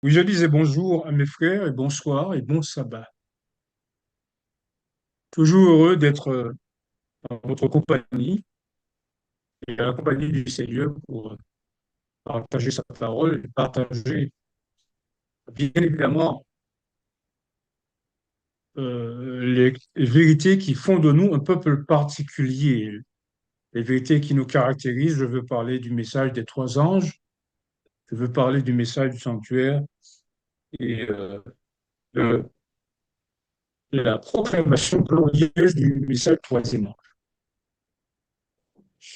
Oui, je disais bonjour à mes frères et bonsoir et bon sabbat. Toujours heureux d'être dans votre compagnie et à la compagnie du Seigneur pour partager sa parole et partager bien évidemment les vérités qui font de nous un peuple particulier, les vérités qui nous caractérisent. Je veux parler du message des trois anges, je veux parler du message du sanctuaire et de la proclamation glorieuse du message du troisième ange.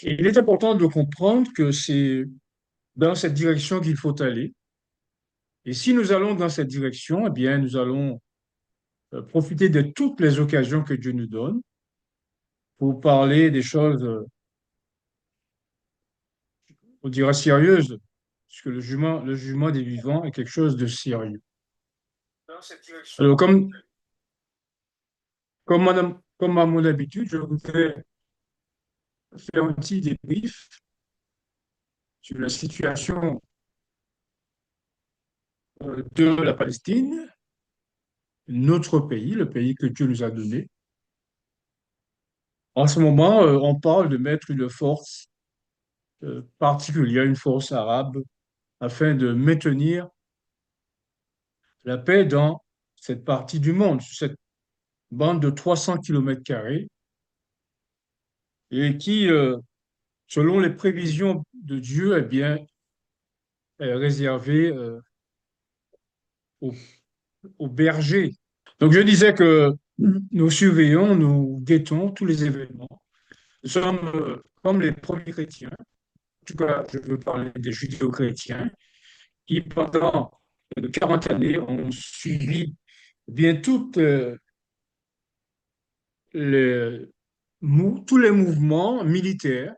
Et il est important de comprendre que c'est dans cette direction qu'il faut aller. Et si nous allons dans cette direction, eh bien, nous allons profiter de toutes les occasions que Dieu nous donne pour parler des choses, on dira sérieuses, puisque le jugement des vivants est quelque chose de sérieux. Alors, comme à mon habitude, je voudrais faire un petit débrief sur la situation de la Palestine, notre pays, le pays que Dieu nous a donné. En ce moment, on parle de mettre une force particulière, une force arabe, afin de maintenir la paix dans cette partie du monde, sur cette bande de 300 kilomètres carrés, et qui, selon les prévisions de Dieu, eh bien, est réservée aux, aux bergers. Donc je disais que nous surveillons, nous guettons tous les événements. Nous sommes comme les premiers chrétiens, en tout cas je veux parler des judéo-chrétiens, qui pendant 40 années ont suivi bien toutes les, tous les mouvements militaires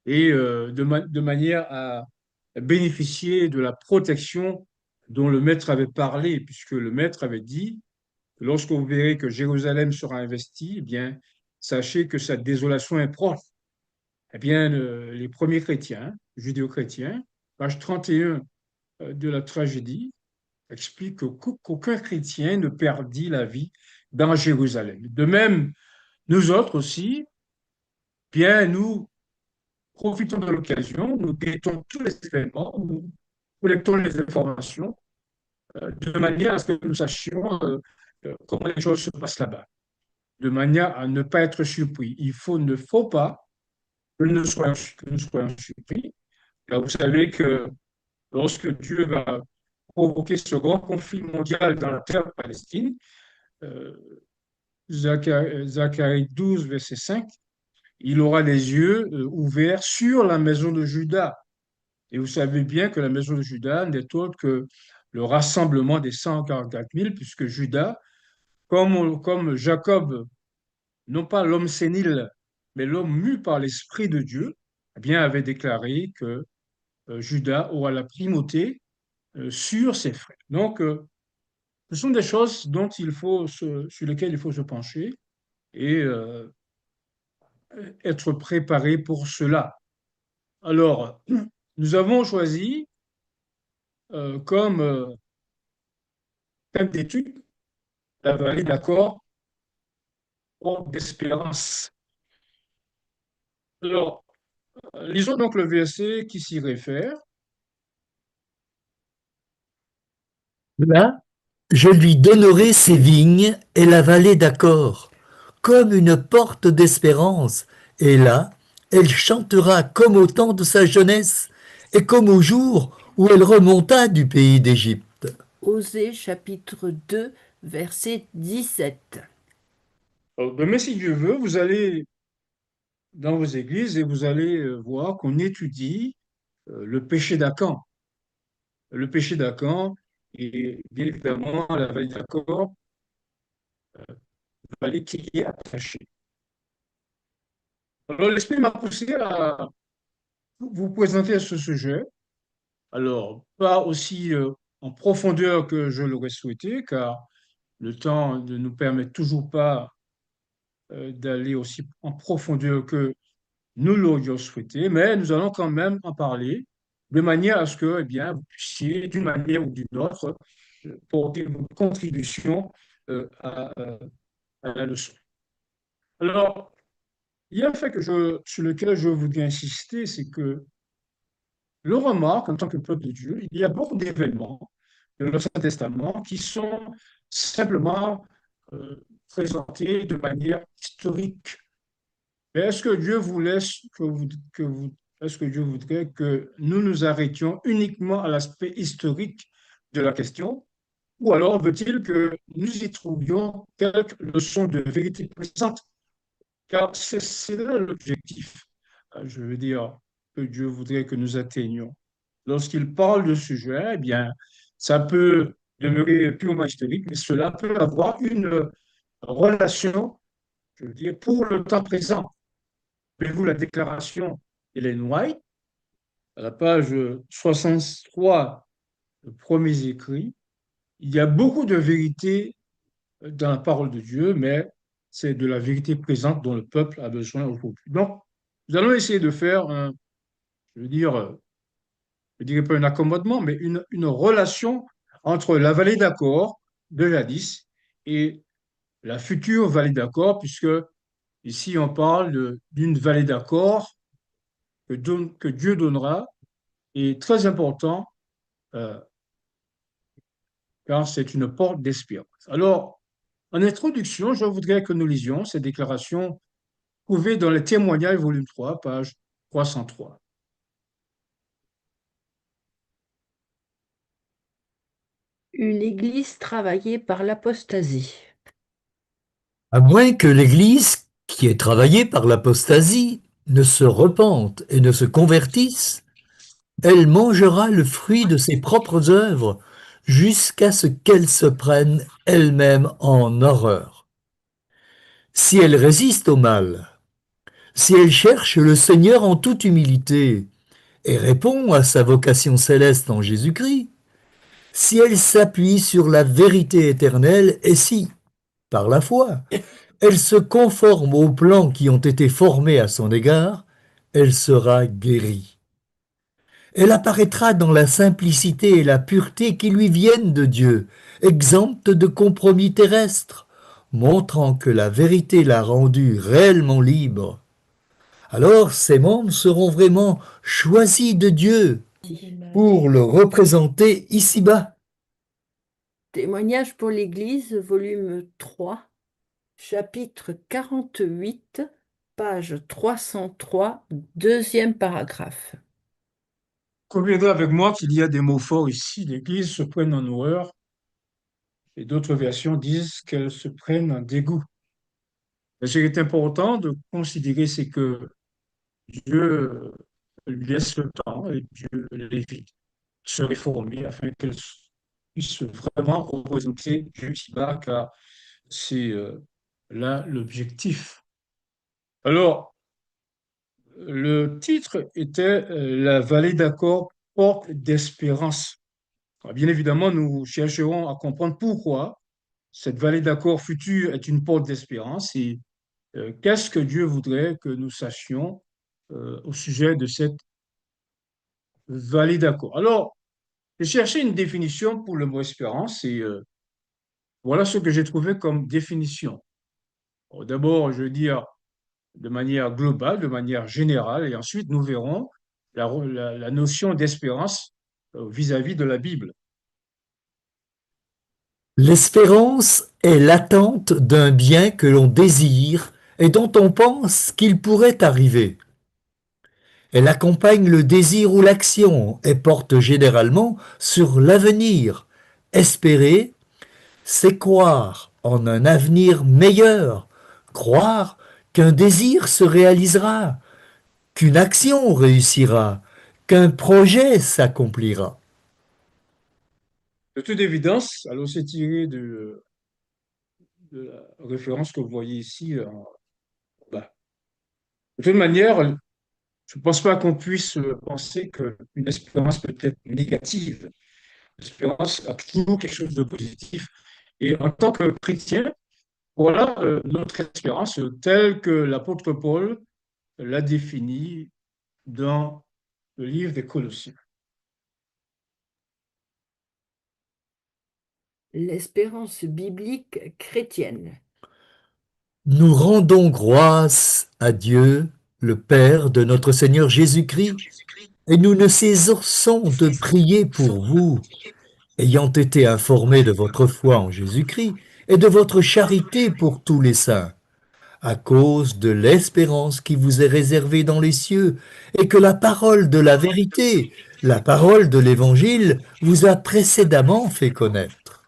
et de manière à bénéficier de la protection dont le maître avait parlé, puisque le maître avait dit, lorsque vous verrez que Jérusalem sera investie, eh bien, sachez que sa désolation est proche. Eh bien, les premiers chrétiens, judéo-chrétiens, page 31 de la tragédie, explique qu'aucun chrétien ne perdit la vie dans Jérusalem. De même, nous autres aussi, bien, nous profitons de l'occasion, nous guettons tous les événements, nous collectons les informations de manière à ce que nous sachions comment les choses se passent là-bas, de manière à ne pas être surpris. Ne faut pas que nous soyons surpris. Là, vous savez que lorsque Dieu va provoquer ce grand conflit mondial dans la terre de Palestine, euh, Zacharie 12, verset 5, il aura les yeux ouverts sur la maison de Juda. Et vous savez bien que la maison de Juda n'est autre que le rassemblement des 144 000, puisque Juda, comme Jacob, non pas l'homme sénile, mais l'homme mu par l'Esprit de Dieu, eh bien, avait déclaré que Juda aura la primauté sur ses frères. Donc, ce sont des choses sur lesquelles il faut se pencher et être préparé pour cela. Alors, nous avons choisi comme thème d'étude la vallée d'accord d'espérance. Alors, lisons donc le verset qui s'y réfère. Là, je lui donnerai ses vignes et la vallée d'Accor, comme une porte d'espérance. Et là, elle chantera comme au temps de sa jeunesse et comme au jour où elle remonta du pays d'Égypte. Osée chapitre 2, verset 17. Demain, si Dieu veut, vous allez dans vos églises et vous allez voir qu'on étudie le péché d'Acan. Le péché d'Acan et bien évidemment la vallée d'Accor, la vallée qui y est attachée. Alors, l'Esprit m'a poussé à vous présenter ce sujet. Alors, pas aussi en profondeur que je l'aurais souhaité, car le temps ne nous permet toujours pas d'aller aussi en profondeur que nous l'aurions souhaité, mais nous allons quand même en parler de manière à ce que, eh bien, vous puissiez, d'une manière ou d'une autre, porter votre contribution à la leçon. Alors, il y a un fait sur lequel je voudrais insister, c'est que le remarque, en tant que peuple de Dieu, il y a beaucoup d'événements dans l'Ancien Testament qui sont simplement euh, présentés de manière historique. Mais est-ce que Dieu voulait est-ce que Dieu voudrait que nous nous arrêtions uniquement à l'aspect historique de la question, ou alors veut-il que nous y trouvions quelques leçons de vérité présente? Car c'est là l'objectif, je veux dire, que Dieu voudrait que nous atteignions. Lorsqu'il parle de ce sujet, eh bien, ça peut demeurer purement historique, mais cela peut avoir une relation, je veux dire, pour le temps présent. Avez-vous la déclaration d'Ellen White, à la page 63, premiers écrits? Il y a beaucoup de vérité dans la parole de Dieu, mais c'est de la vérité présente dont le peuple a besoin aujourd'hui. Donc, nous allons essayer de faire je veux dire, je dirais pas un accommodement, mais une relation entre la vallée d'Accord de jadis et la future vallée d'Accord, puisque ici on parle d'une vallée d'Accord que Dieu donnera, et très important, euh, car c'est une porte d'espérance. Alors, en introduction, je voudrais que nous lisions ces déclarations trouvées dans les témoignages, volume 3, page 303. Une église travaillée par l'apostasie. À moins que l'Église, qui est travaillée par l'apostasie, ne se repente et ne se convertisse, elle mangera le fruit de ses propres œuvres jusqu'à ce qu'elle se prenne elle-même en horreur. Si elle résiste au mal, si elle cherche le Seigneur en toute humilité et répond à sa vocation céleste en Jésus-Christ, si elle s'appuie sur la vérité éternelle et si, par la foi, elle se conforme aux plans qui ont été formés à son égard, elle sera guérie. Elle apparaîtra dans la simplicité et la pureté qui lui viennent de Dieu, exempte de compromis terrestres, montrant que la vérité l'a rendue réellement libre. Alors ses membres seront vraiment choisis de Dieu pour le représenter ici-bas. Témoignage pour l'Église, volume 3, chapitre 48, page 303, deuxième paragraphe. Conviendrez avec moi qu'il y a des mots forts ici. L'Église se prenne en horreur et d'autres versions disent qu'elle se prenne en dégoût. Mais ce qui est important de considérer, c'est que Dieu lui laisse le temps et Dieu l'évite de se réformer afin qu'elle puisse vraiment représenter Dieu ici-bas, car c'est là l'objectif. Alors, le titre était La vallée d'Accord, porte d'espérance. Alors, bien évidemment, nous chercherons à comprendre pourquoi cette vallée d'Accord future est une porte d'espérance et qu'est-ce que Dieu voudrait que nous sachions au sujet de cette vallée d'Accord. Alors, j'ai cherché une définition pour le mot espérance et voilà ce que j'ai trouvé comme définition. Bon, d'abord, je veux dire de manière globale, de manière générale, et ensuite nous verrons la notion d'espérance vis-à-vis de la Bible. L'espérance est l'attente d'un bien que l'on désire et dont on pense qu'il pourrait arriver. Elle accompagne le désir ou l'action et porte généralement sur l'avenir. Espérer, c'est croire en un avenir meilleur, croire qu'un désir se réalisera, qu'une action réussira, qu'un projet s'accomplira. De toute évidence, alors c'est tiré de la référence que vous voyez ici en bas. De toute manière, je ne pense pas qu'on puisse penser qu'une espérance peut être négative. L'espérance a toujours quelque chose de positif. Et en tant que chrétien, voilà notre espérance telle que l'apôtre Paul l'a définie dans le livre des Colossiens. l'espérance biblique chrétienne. Nous rendons grâce à Dieu, le Père de notre Seigneur Jésus-Christ, et nous ne cessons de prier pour vous, ayant été informés de votre foi en Jésus-Christ et de votre charité pour tous les saints, à cause de l'espérance qui vous est réservée dans les cieux, et que la parole de la vérité, la parole de l'Évangile, vous a précédemment fait connaître.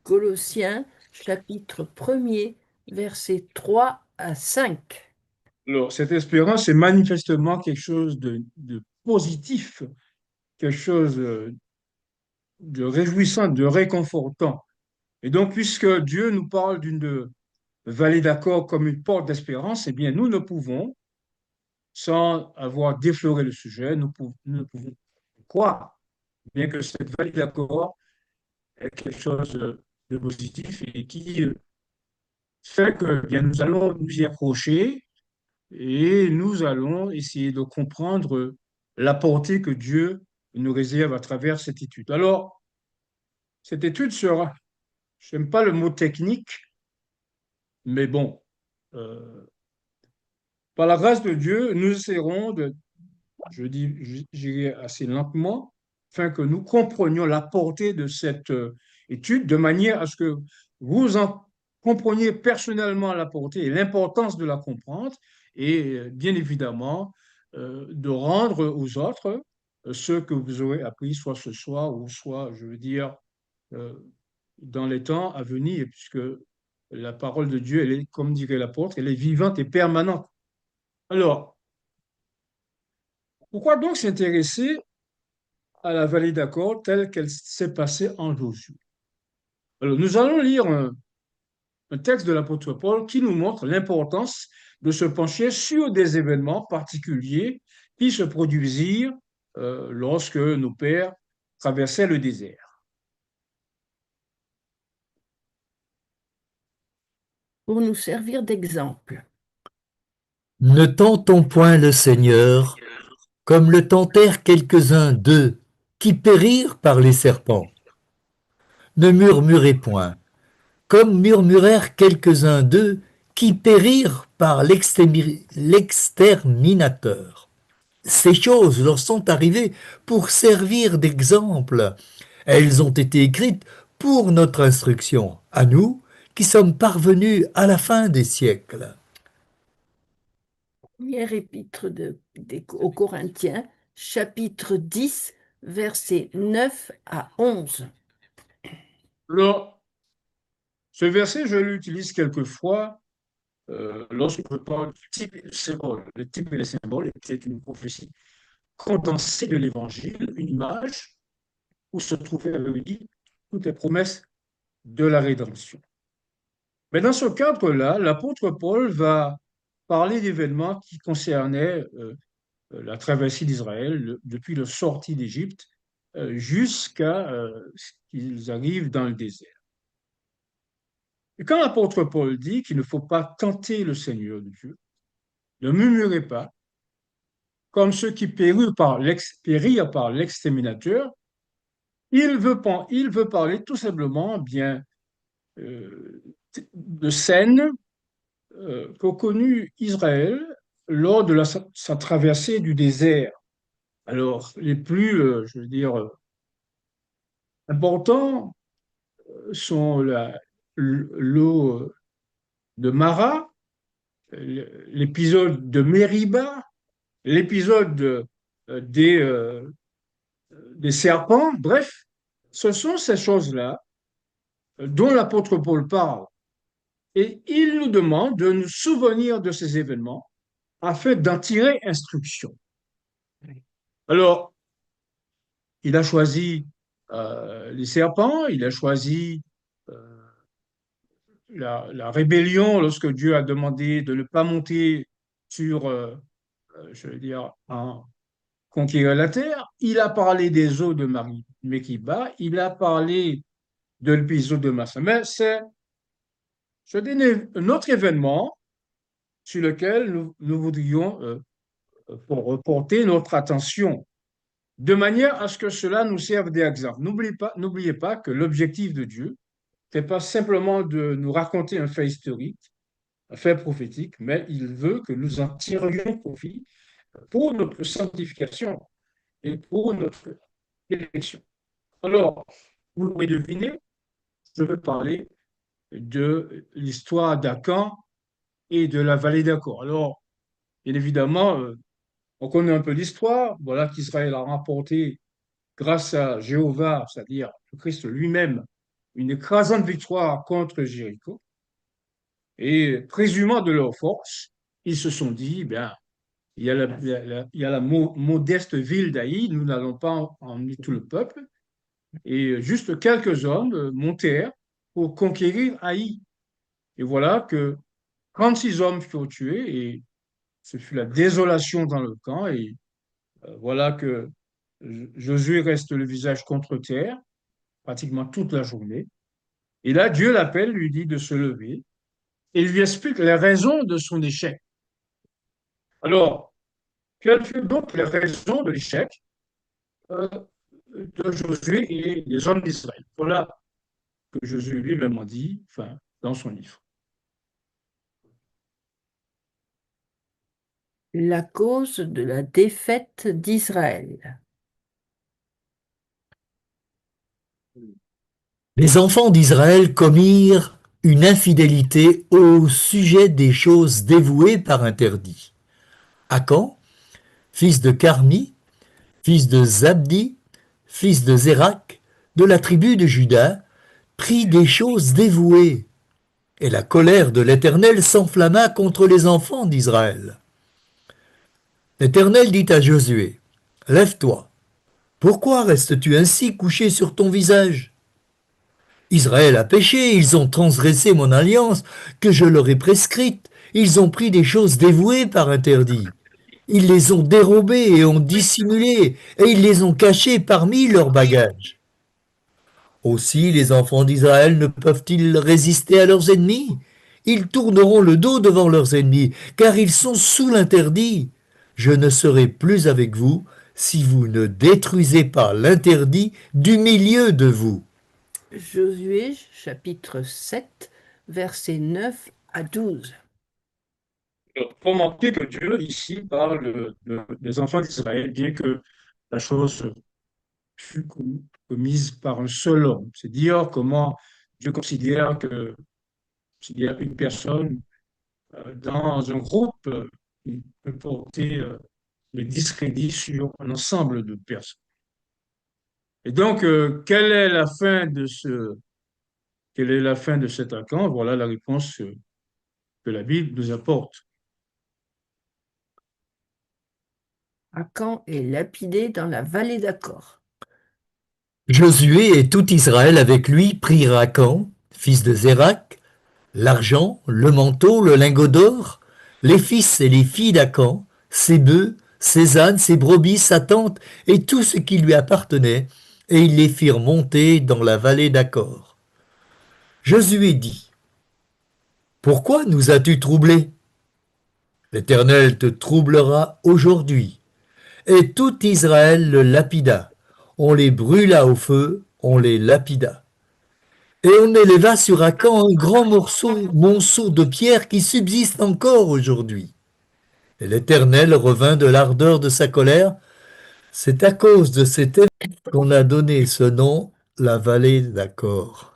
Colossiens chapitre 1er, versets 3 à 5. Alors, cette espérance est manifestement quelque chose de positif, quelque chose de réjouissant, de réconfortant. Et donc, puisque Dieu nous parle d'une vallée d'accord comme une porte d'espérance, eh bien, nous ne pouvons, sans avoir défloré le sujet, nous ne pouvons croire, bien que cette vallée d'accord est quelque chose de positif et qui fait que bien, nous allons nous y approcher et nous allons essayer de comprendre la portée que Dieu nous réserve à travers cette étude. Alors, cette étude sera, je n'aime pas le mot technique, mais bon, euh, par la grâce de Dieu, nous essaierons de, j'irai assez lentement, afin que nous comprenions la portée de cette étude, de manière à ce que vous en compreniez personnellement la portée et l'importance de la comprendre, et bien évidemment, de rendre aux autres ce que vous aurez appris, soit ce soir, ou soit, je veux dire, euh, dans les temps à venir, puisque la parole de Dieu, elle est, comme dirait l'apôtre, elle est vivante et permanente. Alors, pourquoi donc s'intéresser à la vallée d'Accord telle qu'elle s'est passée en Josué? Alors, nous allons lire un texte de l'apôtre Paul qui nous montre l'importance de se pencher sur des événements particuliers qui se produisirent lorsque nos pères traversaient le désert. Pour nous servir d'exemple. Ne tentons point le Seigneur, comme le tentèrent quelques-uns d'eux, qui périrent par les serpents. Ne murmurez point, comme murmurèrent quelques-uns d'eux, qui périrent par l'exterminateur. Ces choses leur sont arrivées pour servir d'exemple. Elles ont été écrites pour notre instruction, à nous qui sommes parvenus à la fin des siècles. Première épître aux Corinthiens, chapitre 10, versets 9 à 11. Alors, ce verset, je l'utilise quelquefois lorsque je parle du type et du symbole. Le type et le symbole était une prophétie condensée de l'évangile, une image où se trouvaient réunies toutes les promesses de la rédemption. Mais dans ce cadre-là, l'apôtre Paul va parler d'événements qui concernaient la traversée d'Israël depuis leur sortie d'Égypte jusqu'à ce qu'ils arrivent dans le désert. Et quand l'apôtre Paul dit qu'il ne faut pas tenter le Seigneur de Dieu, ne murmurez pas, comme ceux qui périrent par l'exterminateur, il veut parler tout simplement bien euh, de scènes qu'a connu Israël lors de sa traversée du désert. Alors, les plus, je veux dire, importants sont l'eau de Mara, l'épisode de Mériba, l'épisode des serpents. Bref, ce sont ces choses-là dont l'apôtre Paul parle. Et il nous demande de nous souvenir de ces événements afin d'en tirer instruction. Alors, il a choisi les serpents, il a choisi euh, la rébellion lorsque Dieu a demandé de ne pas monter sur, je veux dire, en conquérir la terre. Il a parlé des eaux de Mekiba, il a parlé de l'épisode de Massa. Mais c'est un autre événement sur lequel nous voudrions pour reporter notre attention. de manière à ce que cela nous serve d'exemple. N'oubliez pas que l'objectif de Dieu, n'est pas simplement de nous raconter un fait historique, un fait prophétique, mais il veut que nous en tirions profit pour notre sanctification et pour notre élection. Alors, vous l'aurez deviné, je veux parler de l'histoire d'Akan et de la vallée d'Akor. Alors, bien évidemment, on connaît un peu l'histoire. Voilà qu'Israël a remporté, grâce à Jéhovah, c'est-à-dire le Christ lui-même, une écrasante victoire contre Jéricho. Et présumant de leur force, ils se sont dit, bien, il y a la modeste ville d'Aï, nous n'allons pas emmener tout le peuple. Et juste quelques hommes montèrent pour conquérir Haï. Et voilà que 36 hommes furent tués et ce fut la désolation dans le camp. Et voilà que Josué reste le visage contre terre pratiquement toute la journée. Et là, Dieu l'appelle, lui dit de se lever et lui explique les raisons de son échec. Alors, quelles furent donc les raisons de l'échec euh, de Josué et des hommes d'Israël? Voilà que Josué lui-même a dit, enfin, dans son livre. La cause de la défaite d'Israël. Les enfants d'Israël commirent une infidélité au sujet des choses dévouées par interdit. Akan, fils de Carmi, fils de Zabdi, fils de Zérak, de la tribu de Juda, prit des choses dévouées. Et la colère de l'Éternel s'enflamma contre les enfants d'Israël. L'Éternel dit à Josué, lève-toi, pourquoi restes-tu ainsi couché sur ton visage? Israël a péché, ils ont transgressé mon alliance que je leur ai prescrite, ils ont pris des choses dévouées par interdit. Ils les ont dérobées et ont dissimulé, et ils les ont cachées parmi leurs bagages. Aussi les enfants d'Israël ne peuvent-ils résister à leurs ennemis? Ils tourneront le dos devant leurs ennemis, car ils sont sous l'interdit. Je ne serai plus avec vous si vous ne détruisez pas l'interdit du milieu de vous. Josué, chapitre 7, versets 9 à 12. Il faut remarquer que Dieu ici parle des enfants d'Israël, bien que la chose fut commise par un seul homme. C'est dire comment Dieu considère que s'il y a une personne dans un groupe, il peut porter le discrédit sur un ensemble de personnes. Et donc, quelle est la fin de cet account? Voilà la réponse que la Bible nous apporte. Akan est lapidé dans la vallée d'Akor. Josué et tout Israël avec lui prirent Akan, fils de Zérak, l'argent, le manteau, le lingot d'or, les fils et les filles d'Akan, ses bœufs, ses ânes, ses brebis, sa tente et tout ce qui lui appartenait, et ils les firent monter dans la vallée d'Accor. Josué dit, pourquoi nous as-tu troublés? L'Éternel te troublera aujourd'hui. Et tout Israël le lapida. On les brûla au feu, on les lapida. Et on éleva sur Akan un grand monceau de pierre qui subsiste encore aujourd'hui. Et l'Éternel revint de l'ardeur de sa colère. C'est à cause de cet événement qu'on a donné ce nom, la vallée d'Accor.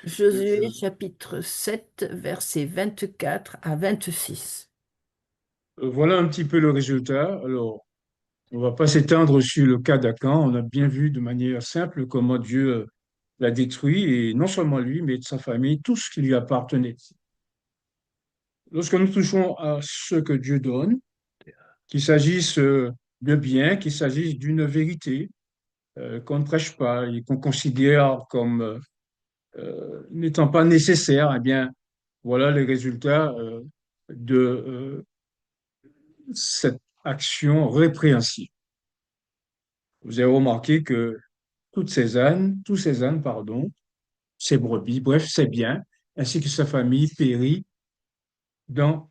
Josué, chapitre 7, versets 24 à 26. Voilà un petit peu le résultat. Alors, on ne va pas s'étendre sur le cas d'Akan. On a bien vu de manière simple comment Dieu l'a détruit, et non seulement lui, mais de sa famille, tout ce qui lui appartenait. Lorsque nous touchons à ce que Dieu donne, qu'il s'agisse de bien, qu'il s'agisse d'une vérité qu'on ne prêche pas et qu'on considère comme n'étant pas nécessaire, eh bien, voilà les résultats de cette action répréhensible. Vous avez remarqué que tous ces ânes, pardon, ses brebis, bref, ses biens, ainsi que sa famille périt dans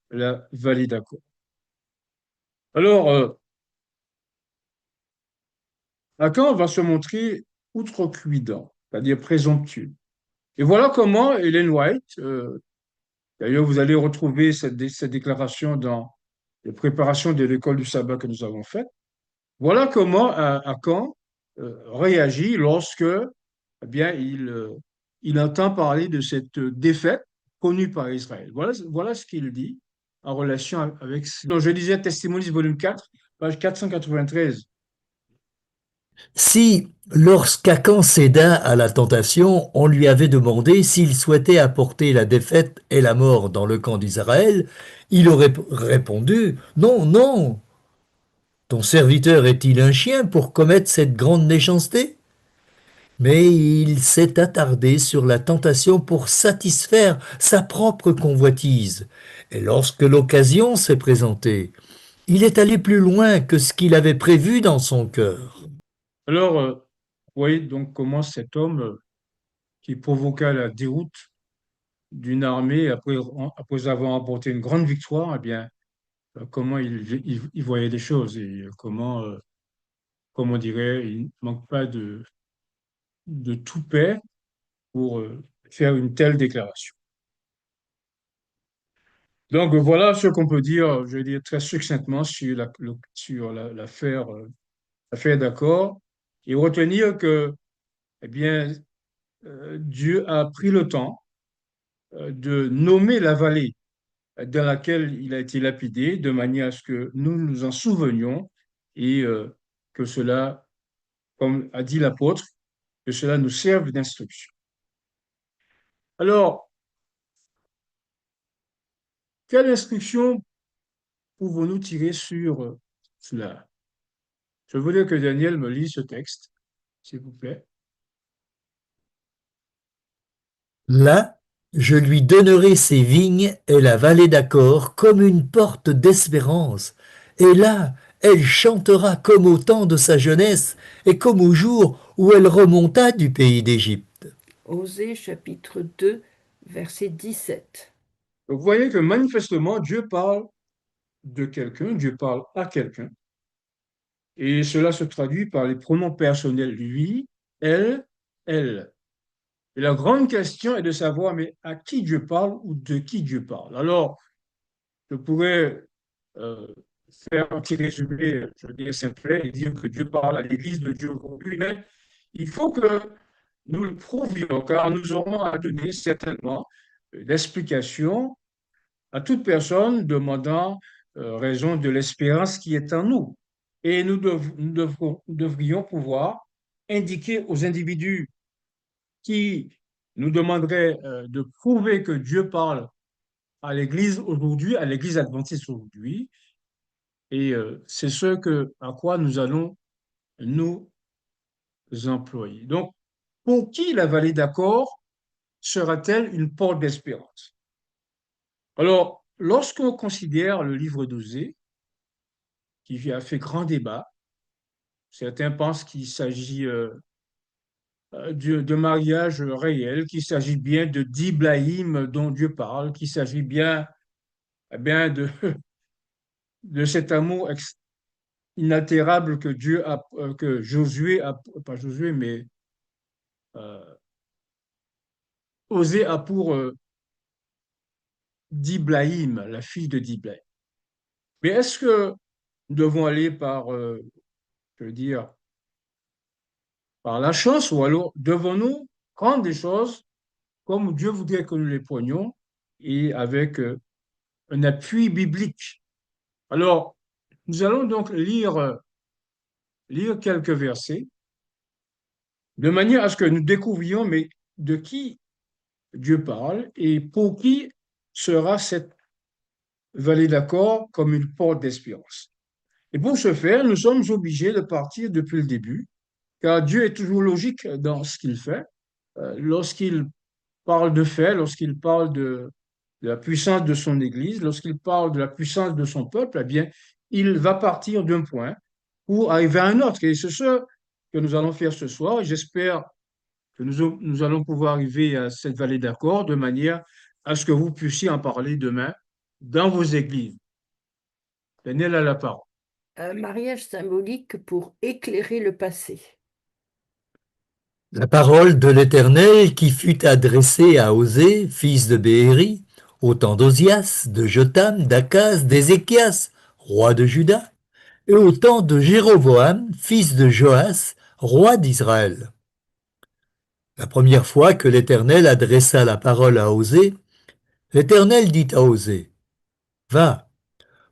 la vallée d'Aco. Alors, Akan va se montrer outrecuidant, c'est-à-dire présomptueux. Et voilà comment Ellen White, d'ailleurs vous allez retrouver cette déclaration dans les préparations de l'école du sabbat que nous avons faites, voilà comment Akan réagit lorsque eh bien, il entend parler de cette défaite connue par Israël. Voilà ce qu'il dit en relation avec... Donc, je disais Testimonies, volume 4, page 493. Si, lorsqu'Akan céda à la tentation, on lui avait demandé s'il souhaitait apporter la défaite et la mort dans le camp d'Israël, il aurait répondu: Non, non, ton serviteur est-il un chien pour commettre cette grande méchanceté? Mais il s'est attardé sur la tentation pour satisfaire sa propre convoitise. Et lorsque l'occasion s'est présentée, il est allé plus loin que ce qu'il avait prévu dans son cœur. Alors, vous voyez donc comment cet homme qui provoqua la déroute d'une armée après avoir remporté une grande victoire, eh bien, comment il voyait les choses et comment, comme on dirait, il ne manque pas de toupet pour faire une telle déclaration. Donc voilà ce qu'on peut dire, je vais dire très succinctement sur l'affaire l'affaire d'accord et retenir que eh bien, Dieu a pris le temps de nommer la vallée dans laquelle il a été lapidé de manière à ce que nous nous en souvenions et que cela, comme a dit l'apôtre, que cela nous serve d'instruction. Alors, quelle instruction pouvons-nous tirer sur cela? Je voudrais que Daniel me lise ce texte, s'il vous plaît. Là, je lui donnerai ses vignes et la vallée d'Accor comme une porte d'espérance. Et là, elle chantera comme au temps de sa jeunesse et comme au jour où elle remonta du pays d'Égypte. Osée chapitre 2, verset 17. Donc, vous voyez que manifestement, Dieu parle de quelqu'un, Dieu parle à quelqu'un, et cela se traduit par les pronoms personnels lui, elle, elle. Et la grande question est de savoir, mais à qui Dieu parle ou de qui Dieu parle. Alors, je pourrais euh, faire un petit résumé, je veux dire simplet, et dire que Dieu parle à l'Église de Dieu aujourd'hui, mais il faut que nous le prouvions, car nous aurons à donner certainement l'explication à toute personne demandant raison de l'espérance qui est en nous. Et nous devrions pouvoir indiquer aux individus qui nous demanderaient de prouver que Dieu parle à l'Église aujourd'hui, à l'Église adventiste aujourd'hui, et c'est à quoi nous allons nous employer. Donc, pour qui la vallée d'accord sera-t-elle une porte d'espérance? Alors, lorsqu'on considère le livre d'Osée, qui a fait grand débat, certains pensent qu'il s'agit de mariage réel, qu'il s'agit bien de d'Ibrahim dont Dieu parle, qu'il s'agit bien, eh bien de cet amour inaltérable que que Josué a, pas Josué, mais euh, Osée a pour d'Ibrahim, la fille de d'Ibrahim. Mais est-ce que nous devons aller par, je veux dire, par la chance ou alors devons-nous prendre des choses comme Dieu voudrait que nous les prenions et avec un appui biblique? Alors, nous allons donc lire quelques versets de manière à ce que nous découvrions mais de qui Dieu parle et pour qui sera cette vallée d'accord comme une porte d'espérance. Et pour ce faire, nous sommes obligés de partir depuis le début, car Dieu est toujours logique dans ce qu'il fait. Lorsqu'il parle de fait, lorsqu'il parle de la puissance de son Église, lorsqu'il parle de la puissance de son peuple, eh bien, il va partir d'un point pour arriver à un autre. Et c'est ce que nous allons faire ce soir. J'espère que nous allons pouvoir arriver à cette vallée d'accord de manière à ce que vous puissiez en parler demain dans vos églises. Daniel a la parole. Un mariage symbolique pour éclairer le passé. La parole de l'Éternel qui fut adressée à Osée, fils de Béhéri, au temps d'Osias, de Jotham, d'Akaz, d'Ézéchias, roi de Juda, et au temps de Jéroboam, fils de Joas, roi d'Israël. La première fois que l'Éternel adressa la parole à Osée, l'Éternel dit à Osée, va,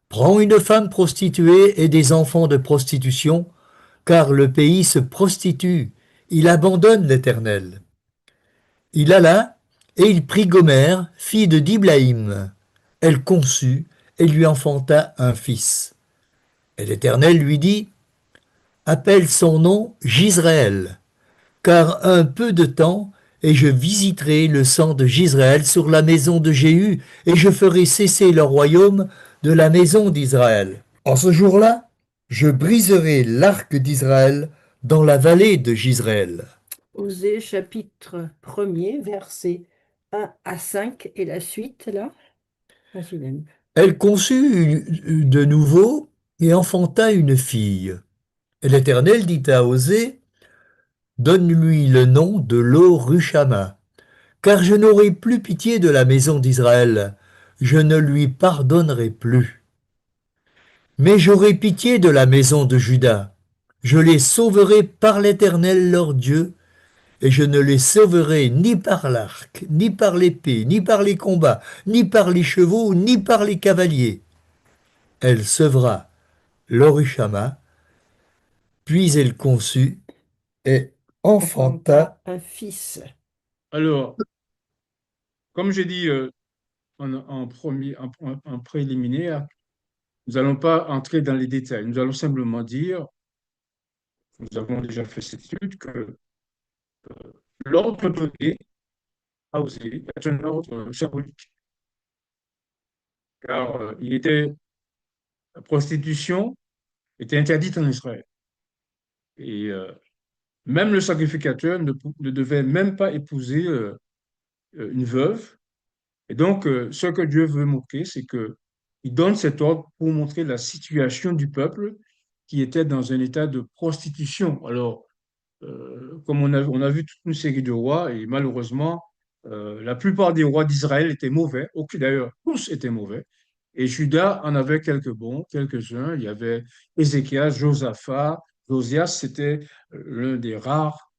prends une femme prostituée et des enfants de prostitution, car le pays se prostitue, il abandonne l'Éternel. Il alla, et il prit Gomère, fille de Diblaïm. Elle conçut, et lui enfanta un fils. Et l'Éternel lui dit, appelle son nom Gisraël, car un peu de temps, et je visiterai le sang de Gisraël sur la maison de Jéhu, et je ferai cesser le royaume de la maison d'Israël. En ce jour-là, je briserai l'arc d'Israël dans la vallée de Gisraël. Osée chapitre 1er, versets 1 à 5 et la suite là. Vas-y, Lem. Elle conçut de nouveau et enfanta une fille. Et l'Éternel dit à Osée, donne-lui le nom de Lo-Ruchama, car je n'aurai plus pitié de la maison d'Israël, je ne lui pardonnerai plus. Mais j'aurai pitié de la maison de Juda, je les sauverai par l'Éternel leur Dieu, et je ne les sauverai ni par l'arc, ni par l'épée, ni par les combats, ni par les chevaux, ni par les cavaliers. Elle sauvera Lo-Ruchama, puis elle conçut et enfanta. Enfanta un fils. Alors, comme j'ai dit en premier, en préliminaire, nous n'allons pas entrer dans les détails. Nous allons simplement dire, nous avons déjà fait cette étude, que l'ordre donné à Osée est un ordre symbolique, car la prostitution était interdite en Israël. Et même le sacrificateur ne devait même pas épouser une veuve. Et donc, ce que Dieu veut montrer, c'est que il donne cet ordre pour montrer la situation du peuple qui était dans un état de prostitution. Alors, comme on a vu toute une série de rois, et malheureusement, la plupart des rois d'Israël étaient mauvais, d'ailleurs, tous étaient mauvais. Et Juda en avait quelques bons, quelques-uns. Il y avait Ézéchias, Josaphat, Josias, c'était l'un des rares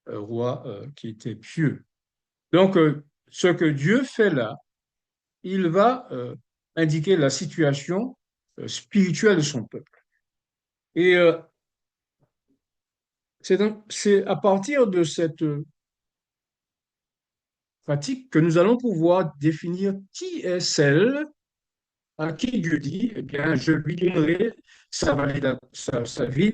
rois qui était pieux. Donc, ce que Dieu fait là, il va indiquer la situation spirituelle de son peuple. Et c'est à partir de cette pratique que nous allons pouvoir définir qui est celle à qui Dieu dit, eh bien, je lui donnerai sa vie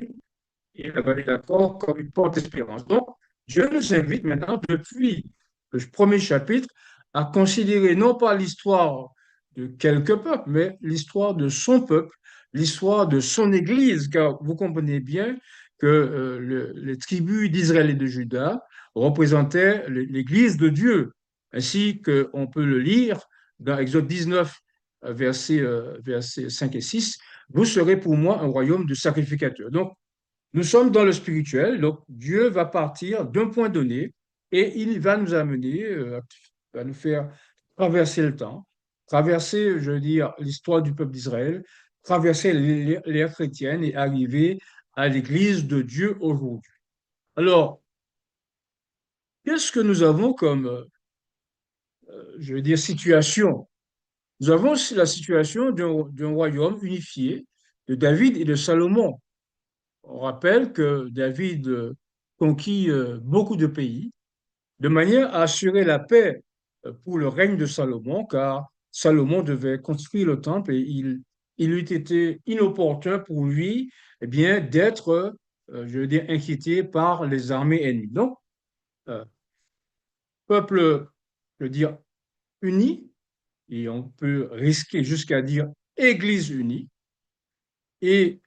et la vallée d'accord comme une porte d'espérance. Donc, Dieu nous invite maintenant, depuis le premier chapitre, à considérer non pas l'histoire de quelques peuples, mais l'histoire de son peuple, l'histoire de son Église, car vous comprenez bien que les tribus d'Israël et de Juda représentaient l'Église de Dieu, ainsi qu'on peut le lire dans Exode 19, versets 5 et 6, vous serez pour moi un royaume de sacrificateurs. Donc, nous sommes dans le spirituel, donc Dieu va partir d'un point donné et il va nous amener, va nous faire traverser le temps, traverser, je veux dire, l'histoire du peuple d'Israël, traverser l'ère chrétienne et arriver à l'Église de Dieu aujourd'hui. Alors, qu'est-ce que nous avons comme, je veux dire, situation? Nous avons aussi la situation d'un royaume unifié de David et de Salomon. On rappelle que David conquit beaucoup de pays de manière à assurer la paix pour le règne de Salomon, car Salomon devait construire le temple et il eût été inopportun pour lui eh bien, d'être, je veux dire, inquiété par les armées ennemies. Donc, euh, peuple, je veux dire, uni, et on peut risquer jusqu'à dire Église unie, et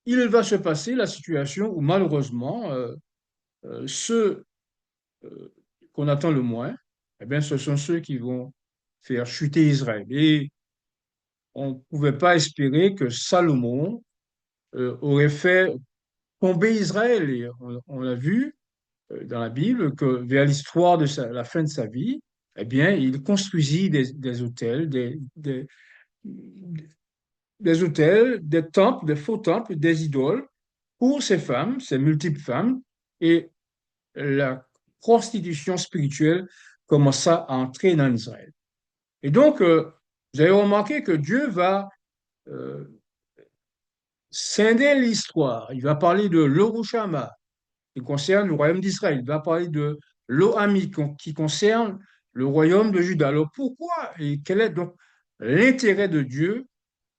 il va se passer la situation où malheureusement, ceux qu'on attend le moins, eh bien, ce sont ceux qui vont faire chuter Israël. Et on ne pouvait pas espérer que Salomon aurait fait tomber Israël. Et on l'a vu dans la Bible que vers l'histoire de la fin de sa vie, eh bien, il construisit des autels, des autels, des temples, des faux temples, des idoles pour ces femmes, ces multiples femmes, et la prostitution spirituelle commença à entrer dans Israël. Et donc, vous avez remarqué que Dieu va euh, scinder l'histoire. Il va parler de l'Orushama, qui concerne le royaume d'Israël. Il va parler de l'Ohami, qui concerne le royaume de Juda. Alors, pourquoi et quel est donc l'intérêt de Dieu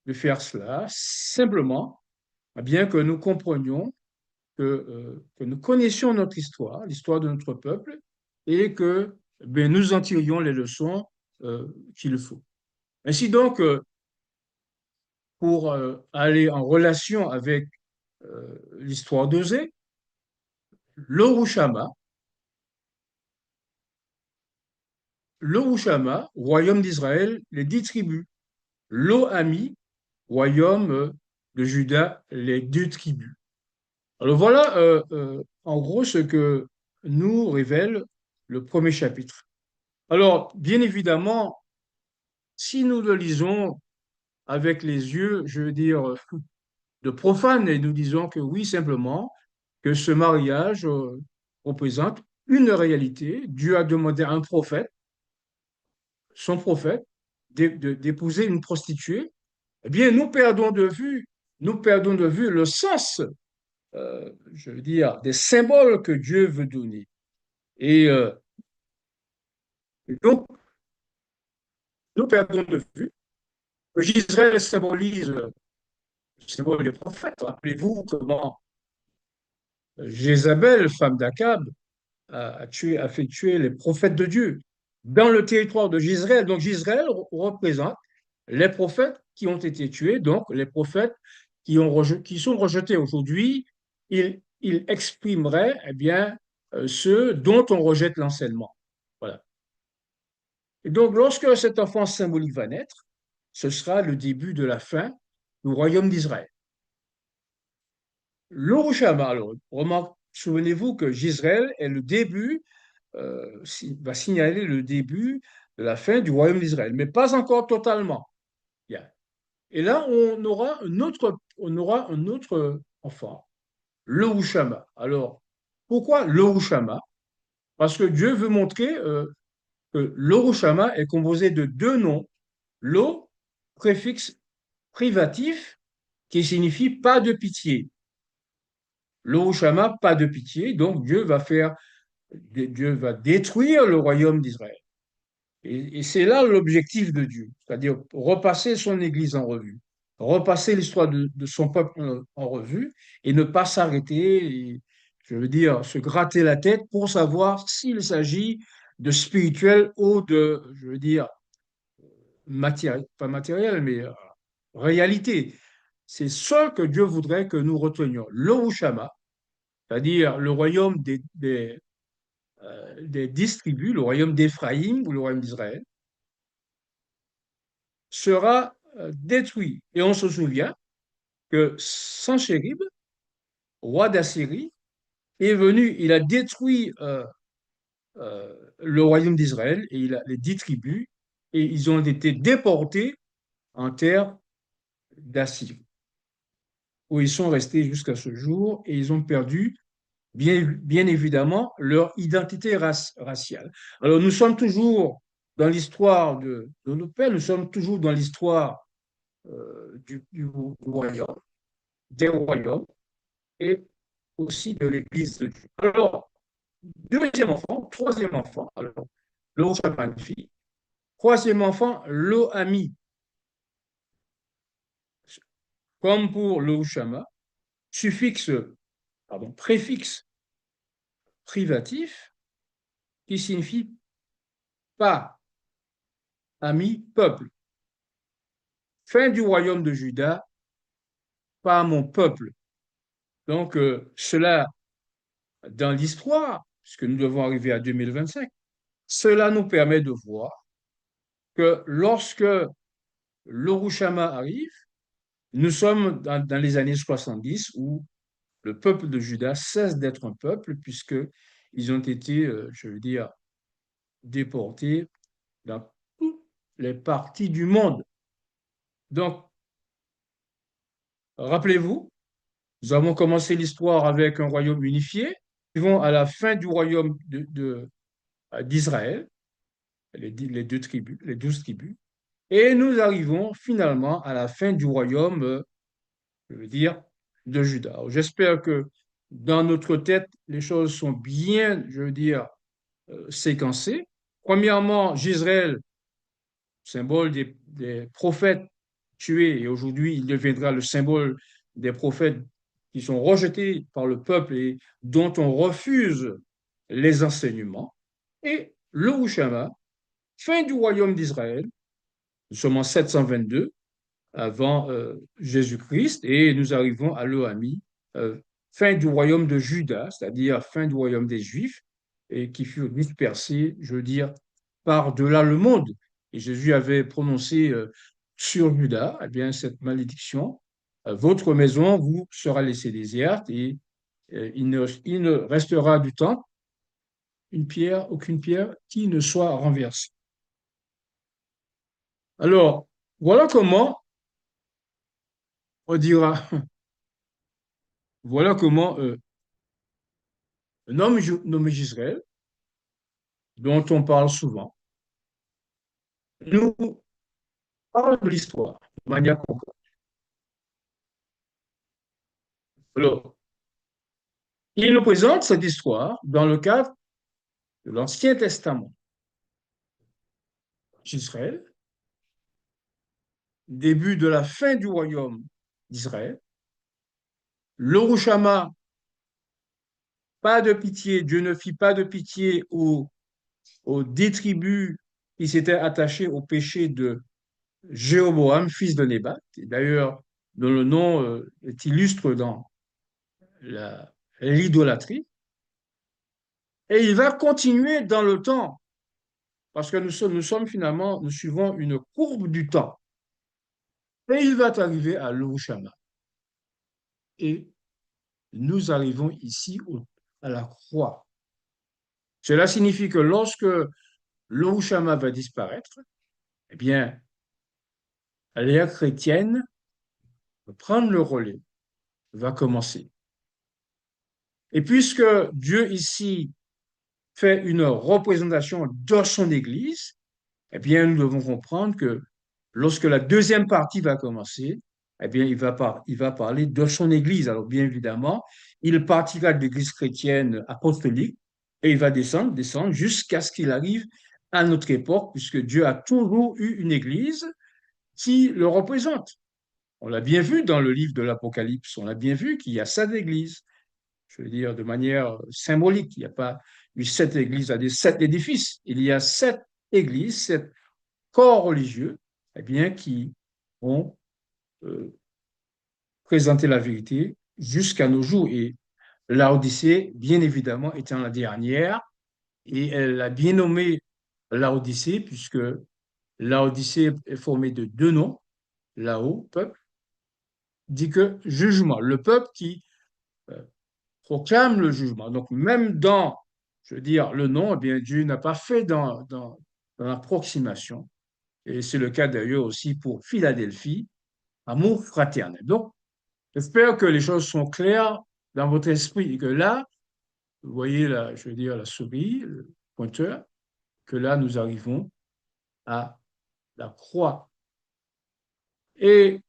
de faire cela? Simplement, bien que nous comprenions que nous connaissions notre histoire, l'histoire de notre peuple, et que ben, nous en tirions les leçons qu'il faut. Ainsi donc, pour aller en relation avec l'histoire d'Osée, l'Orushama, royaume d'Israël, les 10 tribus. Lo-Ami, royaume de Juda, les 2 tribus. Alors voilà en gros ce que nous révèle le premier chapitre. Alors, bien évidemment, si nous le lisons avec les yeux, je veux dire, de profanes, et nous disons que oui, simplement, que ce mariage représente une réalité. Dieu a demandé à un prophète, son prophète, d'épouser une prostituée. Eh bien, nous perdons de vue le sens, je veux dire, des symboles que Dieu veut donner. Et, et donc, nous perdons de vue que Israël symbolise le symbole des prophètes. Rappelez-vous comment Jézabel, femme d'Akab, a fait tuer les prophètes de Dieu dans le territoire de Gisraël. Donc, Gisraël représente les prophètes qui ont été tués, donc les prophètes qui sont rejetés aujourd'hui. Ils exprimeraient eh bien, ceux dont on rejette l'enseignement. Voilà. Et donc, lorsque cet enfant symbolique va naître, ce sera le début de la fin du royaume d'Israël. L'Urushama, alors, souvenez-vous que Gisraël est le début, va signaler le début de la fin du royaume d'Israël, mais pas encore totalement. Bien. Et là, on aura un autre enfant, l'Urushama. Alors, pourquoi l'Urushama? Parce que Dieu veut montrer que l'Urushama est composé de 2 noms. Lo, préfixe privatif, qui signifie pas de pitié. L'Urushama, pas de pitié, donc Dieu va détruire le royaume d'Israël. Et c'est là l'objectif de Dieu, c'est-à-dire repasser son Église en revue, repasser l'histoire de son peuple en revue et ne pas s'arrêter, je veux dire, se gratter la tête pour savoir s'il s'agit de spirituel ou de, je veux dire, matériel, pas matériel, mais réalité. C'est ce que Dieu voudrait que nous retenions. L'Orushama, c'est-à-dire le royaume des 10 tribus, le royaume d'Éphraïm ou le royaume d'Israël, sera détruit. Et on se souvient que Sanchérib, roi d'Assyrie, est venu, il a détruit le royaume d'Israël et les 10 tribus, et ils ont été déportés en terre d'Assyrie, où ils sont restés jusqu'à ce jour et ils ont perdu, bien évidemment, leur identité raciale. Alors nous sommes toujours dans l'histoire de nos pères, nous sommes toujours dans l'histoire du royaume, des royaumes et aussi de l'Église de Dieu. Alors, deuxième enfant, troisième enfant, alors, l'Oshama, une fille. Troisième enfant, l'Ohami. Comme pour l'Oshama, préfixe privatif qui signifie pas, ami, peuple. Fin du royaume de Juda, pas mon peuple. Donc, cela, dans l'histoire, puisque nous devons arriver à 2025, cela nous permet de voir que lorsque l'Orushama arrive. Nous sommes dans les années 70 où le peuple de Juda cesse d'être un peuple puisqu'ils ont été, je veux dire, déportés dans toutes les parties du monde. Donc, rappelez-vous, nous avons commencé l'histoire avec un royaume unifié. Nous vont à la fin du royaume d'Israël, les deux tribus, les 12 tribus, et nous arrivons finalement à la fin du royaume, je veux dire, de Juda. J'espère que dans notre tête, les choses sont bien, je veux dire, séquencées. Premièrement, Gisraël, symbole des prophètes tués, et aujourd'hui il deviendra le symbole des prophètes qui sont rejetés par le peuple et dont on refuse les enseignements. Et le Rouchama, fin du royaume d'Israël, nous sommes en 722 avant Jésus-Christ, et nous arrivons à l'Oami, fin du royaume de Juda, c'est-à-dire fin du royaume des Juifs, et qui furent dispersés, je veux dire, par-delà le monde. Et Jésus avait prononcé sur Juda, eh bien, cette malédiction, votre maison vous sera laissée déserte, et il ne restera du temple aucune pierre qui ne soit renversée. Alors, voilà comment on dira, voilà comment un homme nommé Gisraël, dont on parle souvent, nous parle de l'histoire de manière concrète. Alors, il nous présente cette histoire dans le cadre de l'Ancien Testament. D'Israël, début de la fin du royaume d'Israël, l'Orushama, pas de pitié, Dieu ne fit pas de pitié aux 10 tribus qui s'étaient attachées au péché de Jéroboam, fils de Nébat, d'ailleurs dont le nom est illustre dans l'idolâtrie. Et il va continuer dans le temps, parce que nous sommes finalement, nous suivons une courbe du temps. Et il va arriver à l'Urushama. Et nous arrivons ici à la croix. Cela signifie que lorsque l'Urushama va disparaître, eh bien, l'ère chrétienne va prendre le relais, va commencer. Et puisque Dieu ici fait une représentation de son Église, eh bien, nous devons comprendre que lorsque la deuxième partie va commencer, eh bien, il va parler de son Église. Alors, bien évidemment, il partira de l'Église chrétienne apostolique et il va descendre jusqu'à ce qu'il arrive à notre époque, puisque Dieu a toujours eu une Église qui le représente. On l'a bien vu dans le livre de l'Apocalypse, on a bien vu qu'il y a 7 églises, je veux dire de manière symbolique. Il n'y a pas eu 7 églises à des 7 édifices. Il y a 7 églises, 7 corps religieux, eh bien, qui ont présenté la vérité jusqu'à nos jours. Et Laodicée, bien évidemment, étant la dernière, et elle l'a bien nommée Laodicée, puisque Laodicée est formée de 2 noms, Lao, peuple, dit que jugement, le peuple qui euh, proclame le jugement. Donc, même dans, je veux dire, le nom, eh bien, Dieu n'a pas fait dans l'approximation. Et c'est le cas d'ailleurs aussi pour Philadelphie, amour fraternel. Donc, j'espère que les choses sont claires dans votre esprit et que là, vous voyez, là, je veux dire, la souris, le pointeur, que là, nous arrivons à la croix. Et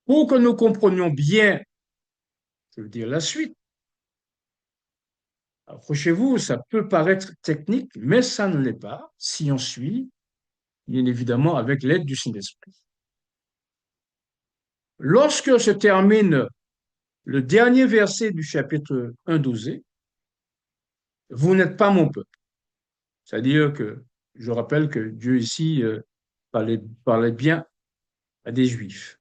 pour que nous comprenions bien, je veux dire, la suite, accrochez-vous, ça peut paraître technique, mais ça ne l'est pas si on suit, bien évidemment, avec l'aide du Saint-Esprit. Lorsque se termine le dernier verset du chapitre 1 d'Osée, vous n'êtes pas mon peuple. C'est-à-dire que, je rappelle que Dieu ici parlait bien à des Juifs.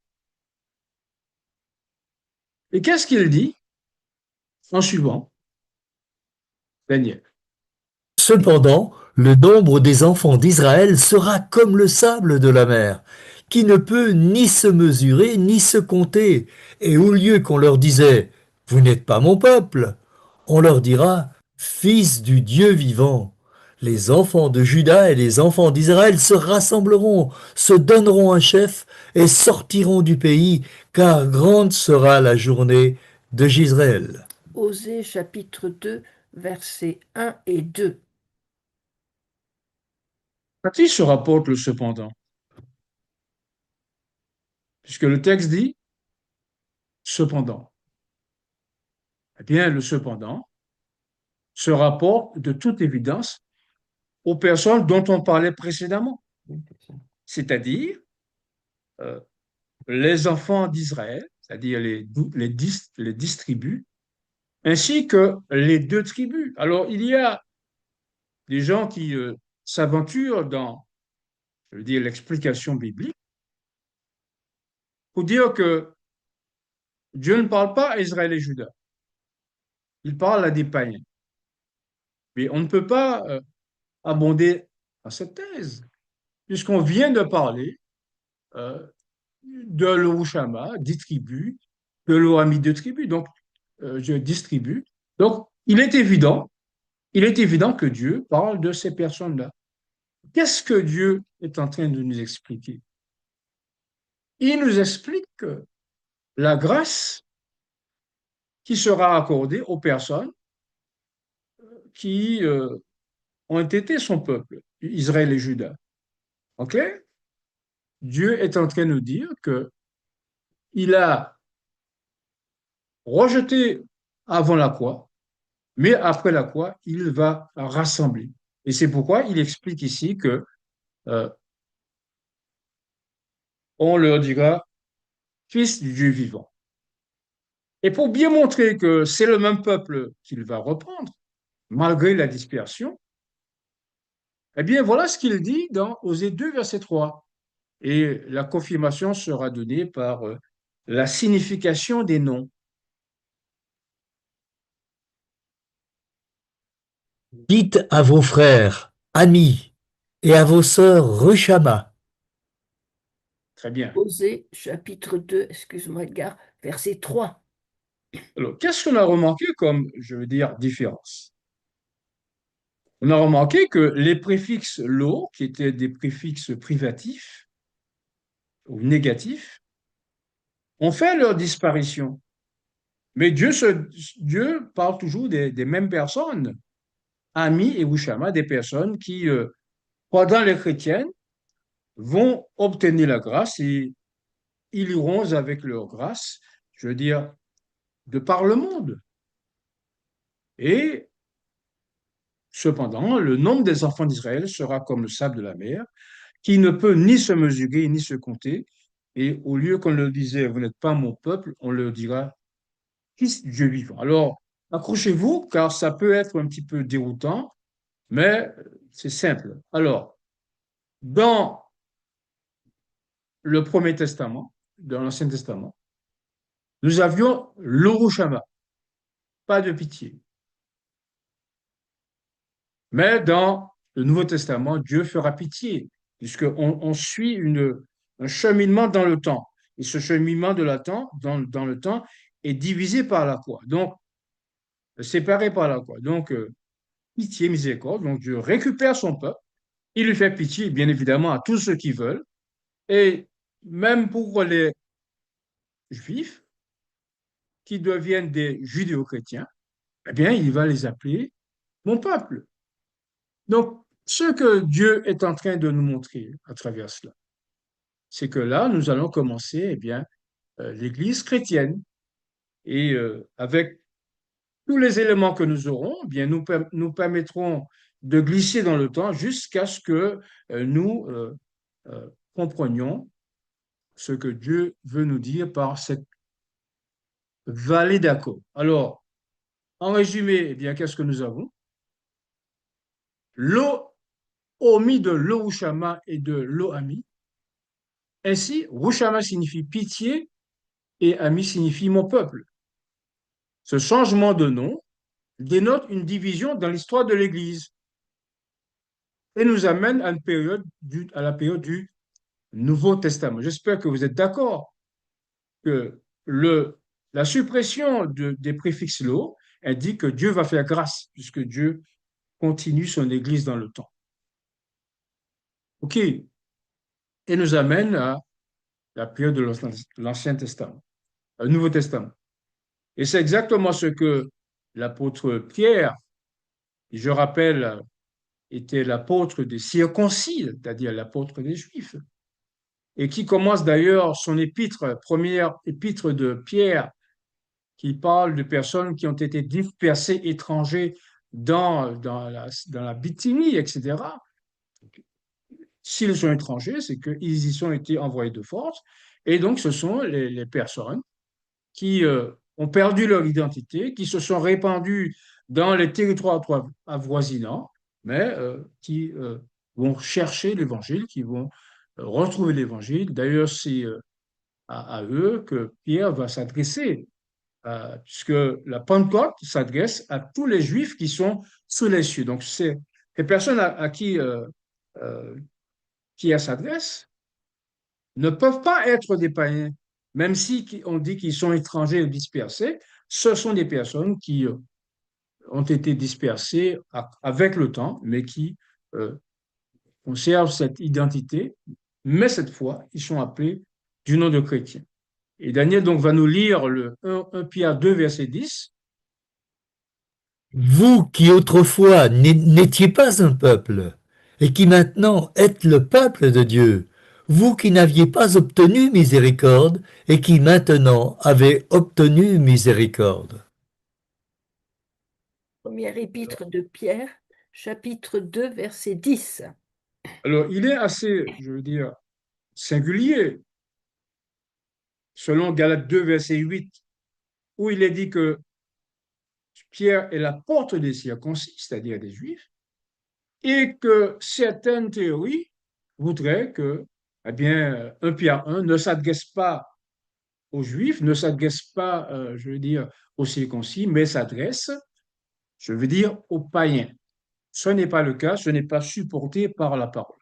Et qu'est-ce qu'il dit en suivant Daniel? Cependant, le nombre des enfants d'Israël sera comme le sable de la mer. qui ne peut ni se mesurer ni se compter. Et au lieu qu'on leur disait, vous n'êtes pas mon peuple, on leur dira, fils du Dieu vivant. Les enfants de Juda et les enfants d'Israël se rassembleront, se donneront un chef et sortiront du pays, car grande sera la journée de Gisraël. Osée chapitre 2, versets 1 et 2. À qui se rapporte le cependant? Puisque le texte dit cependant. Eh bien, le cependant se rapporte de toute évidence aux personnes dont on parlait précédemment, c'est-à-dire euh, les enfants d'Israël, c'est-à-dire les 10 tribus, ainsi que les 2 tribus. Alors, il y a des gens qui s'aventurent dans, je veux dire, l'explication biblique pour dire que Dieu ne parle pas à Israël et Juda, il parle à des païens. Mais on ne peut pas abonder à cette thèse, puisqu'on vient de parler euh, de l'Orushama, 10 tribus, de l'Orami, 2 tribus, donc je distribue. Donc, il est évident que Dieu parle de ces personnes-là. Qu'est-ce que Dieu est en train de nous expliquer? Il nous explique que la grâce qui sera accordée aux personnes qui ont été son peuple, Israël et Juda. OK? Dieu est en train de nous dire que il a rejeté avant la croix, mais après la croix, il va rassembler. Et c'est pourquoi il explique ici que euh, on leur dira fils du Dieu vivant. Et pour bien montrer que c'est le même peuple qu'il va reprendre, malgré la dispersion, eh bien voilà ce qu'il dit dans Osée 2, verset 3. Et la confirmation sera donnée par la signification des noms. Dites à vos frères, amis, et à vos sœurs, Rushama. Très bien. Osée chapitre 2, excuse-moi Edgar, verset 3. Alors, qu'est-ce qu'on a remarqué comme, je veux dire, différence? On a remarqué que les préfixes lo, qui étaient des préfixes privatifs ou négatifs, ont fait leur disparition. Mais Dieu parle toujours des mêmes personnes, amis et Wushama, des personnes qui, pendant les chrétiennes, vont obtenir la grâce et ils iront avec leur grâce, je veux dire, de par le monde. Et cependant, le nombre des enfants d'Israël sera comme le sable de la mer, qui ne peut ni se mesurer ni se compter. Et au lieu qu'on leur disait, vous n'êtes pas mon peuple, on leur dira, fils du Dieu vivant. Alors, accrochez-vous, car ça peut être un petit peu déroutant, mais c'est simple. Alors, dans le Premier Testament, dans l'Ancien Testament, nous avions l'Urushama, pas de pitié. Mais dans le Nouveau Testament, Dieu fera pitié, puisqu'on suit un cheminement dans le temps. Et ce cheminement dans le temps est divisé par la croix, donc séparé par la croix. Donc, pitié, miséricorde. Donc, Dieu récupère son peuple. Il lui fait pitié, bien évidemment, à tous ceux qui veulent. Et même pour les juifs qui deviennent des judéo-chrétiens, eh bien, il va les appeler mon peuple. Donc, ce que Dieu est en train de nous montrer à travers cela, c'est que là, nous allons commencer, eh bien, l'Église chrétienne. Et avec tous les éléments que nous aurons, eh bien, nous permettrons de glisser dans le temps jusqu'à ce que nous comprenions ce que Dieu veut nous dire par cette vallée d'accord. Alors, en résumé, eh bien, qu'est-ce que nous avons? L'eau omis de l'Orushama et de l'Oami. Ainsi, Rushama signifie pitié et Ami signifie mon peuple. Ce changement de nom dénote une division dans l'histoire de l'Église et nous amène à la période du Nouveau Testament. J'espère que vous êtes d'accord que la suppression des préfixes lo indique que Dieu va faire grâce, puisque Dieu continue son Église dans le temps. OK. Et nous amène à la période de l'Ancien Testament, le Nouveau Testament. Et c'est exactement ce que l'apôtre Pierre, je rappelle, était l'apôtre des circoncis, c'est-à-dire l'apôtre des Juifs, et qui commence d'ailleurs son épître, première épître de Pierre, qui parle de personnes qui ont été dispersées étrangers dans la Bithynie, etc. S'ils sont étrangers, c'est qu'ils y sont été envoyés de force. Et donc, ce sont les personnes qui ont perdu leur identité, qui se sont répandues dans les territoires avoisinants, mais qui vont chercher l'Évangile, qui vont retrouver l'Évangile. D'ailleurs, c'est à eux que Pierre va s'adresser, puisque la Pentecôte s'adresse à tous les Juifs qui sont sous les cieux. Donc, c'est les personnes à euh, qui elle s'adresse ne peuvent pas être des païens, même si on dit qu'ils sont étrangers ou dispersés. Ce sont des personnes qui ont été dispersées avec le temps, mais qui euh, conservent cette identité. Mais cette fois, ils sont appelés du nom de chrétiens. Et Daniel donc va nous lire le 1 Pierre 2, verset 10. Vous qui autrefois n'étiez pas un peuple, et qui maintenant êtes le peuple de Dieu, vous qui n'aviez pas obtenu miséricorde, et qui maintenant avez obtenu miséricorde. Première épître de Pierre, chapitre 2, verset 10. Alors, il est assez, je veux dire, singulier, selon Galates 2, verset 8, où il est dit que Pierre est la porte des circoncis, c'est-à-dire des Juifs, et que certaines théories voudraient que, eh bien, 1 Pierre 1 ne s'adresse pas aux Juifs, ne s'adresse pas, je veux dire, aux circoncis, mais s'adresse, je veux dire, aux païens. Ce n'est pas le cas, ce n'est pas supporté par la parole.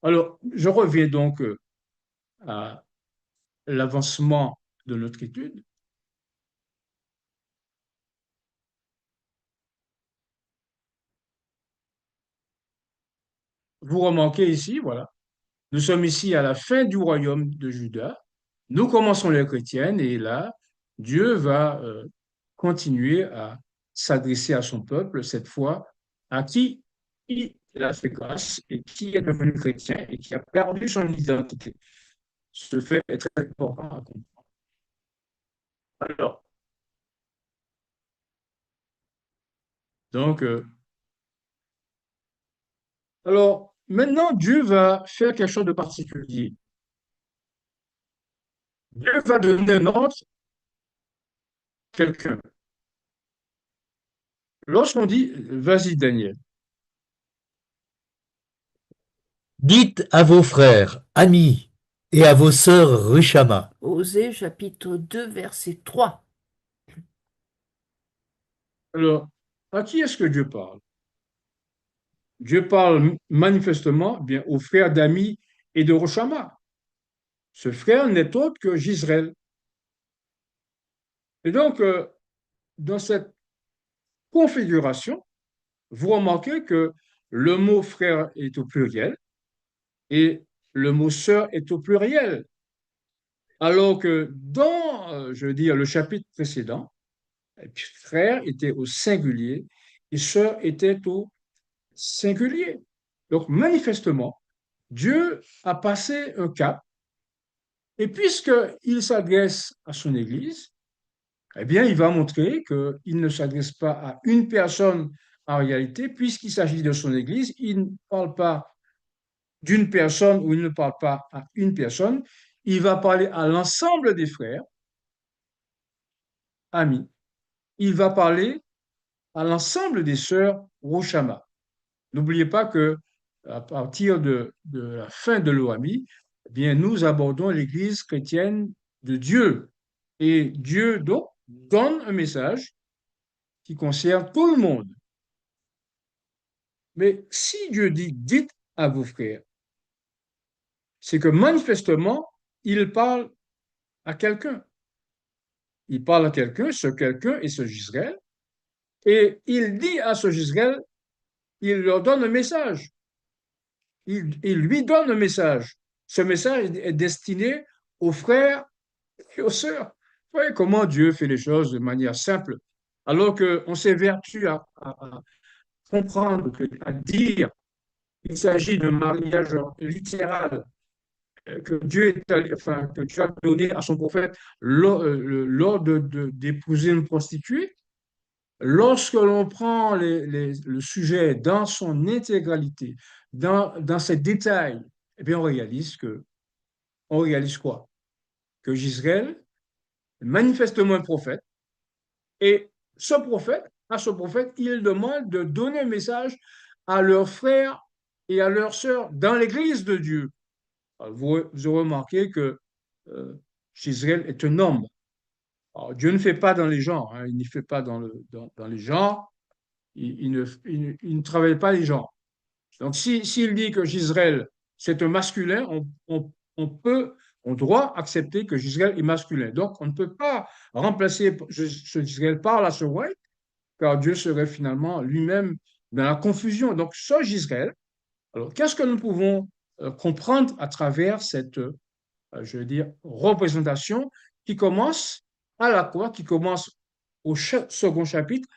Alors, je reviens donc à l'avancement de notre étude. Vous remarquez ici, voilà, nous sommes ici à la fin du royaume de Juda. Nous commençons les chrétiennes et là, Dieu va continuer à s'adresser à son peuple, cette fois à qui il a fait grâce et qui est devenu chrétien et qui a perdu son identité. Ce fait est très important à comprendre. Alors, donc, alors maintenant, Dieu va faire quelque chose de particulier. Dieu va donner un ordre à quelqu'un. Lorsqu'on dit, vas-y Daniel, Dites à vos frères, amis, et à vos sœurs Rushama. Osée, chapitre 2, verset 3. alors, à qui est-ce que Dieu parle? Dieu parle manifestement bien au frère d'Ami et de Roshama. Ce frère n'est autre que Gisraël. Et donc, dans cette configuration, vous remarquez que le mot frère est au pluriel et le mot sœur est au pluriel. Alors que dans, je veux dire, le chapitre précédent, frère était au singulier et sœur était au singulier. Donc, manifestement, Dieu a passé un cap et puisqu'il s'adresse à son Église, eh bien, il va montrer qu'il ne s'adresse pas à une personne en réalité, puisqu'il s'agit de son Église, il ne parle pas d'une personne ou il ne parle pas à une personne, il va parler à l'ensemble des frères, amis. Il va parler à l'ensemble des sœurs Roshama. N'oubliez pas que à partir de la fin de l'OAMI, eh bien, nous abordons l'Église chrétienne de Dieu. Et Dieu, donc, donne un message qui concerne tout le monde. Mais si Dieu dit, dites à vos frères, c'est que manifestement, il parle à quelqu'un. Il parle à quelqu'un, ce quelqu'un est ce Gisraël, et il dit à ce Gisraël, il leur donne un message. Il lui donne un message. Ce message est destiné aux frères et aux sœurs. Vous voyez comment Dieu fait les choses de manière simple, alors qu'on s'évertue à comprendre, à dire qu'il s'agit d'un mariage littéral, que que Dieu a donné à son prophète l'ordre d'épouser une prostituée. Lorsque l'on prend le sujet dans son intégralité, dans ses détails, eh bien, on réalise quoi? Que Gisraël est manifestement un prophète, et à ce prophète, il demande de donner un message à leurs frères et à leurs sœurs dans l'église de Dieu. Alors, vous aurez remarqué que euh, Gisraël est un homme. Alors, Dieu ne fait pas dans les genres, hein, il ne fait pas dans les genres, il ne travaille pas les genres. Donc, s'il dit que Gisraël, c'est un masculin, on doit accepter que Gisraël est masculin. Donc, on ne peut pas remplacer ce Gisraël par la sœur White, car Dieu serait finalement lui-même dans la confusion. Donc, ce Gisraël, alors, qu'est-ce que nous pouvons comprendre à travers cette, je veux dire, représentation qui commence à la croix, qui commence au second chapitre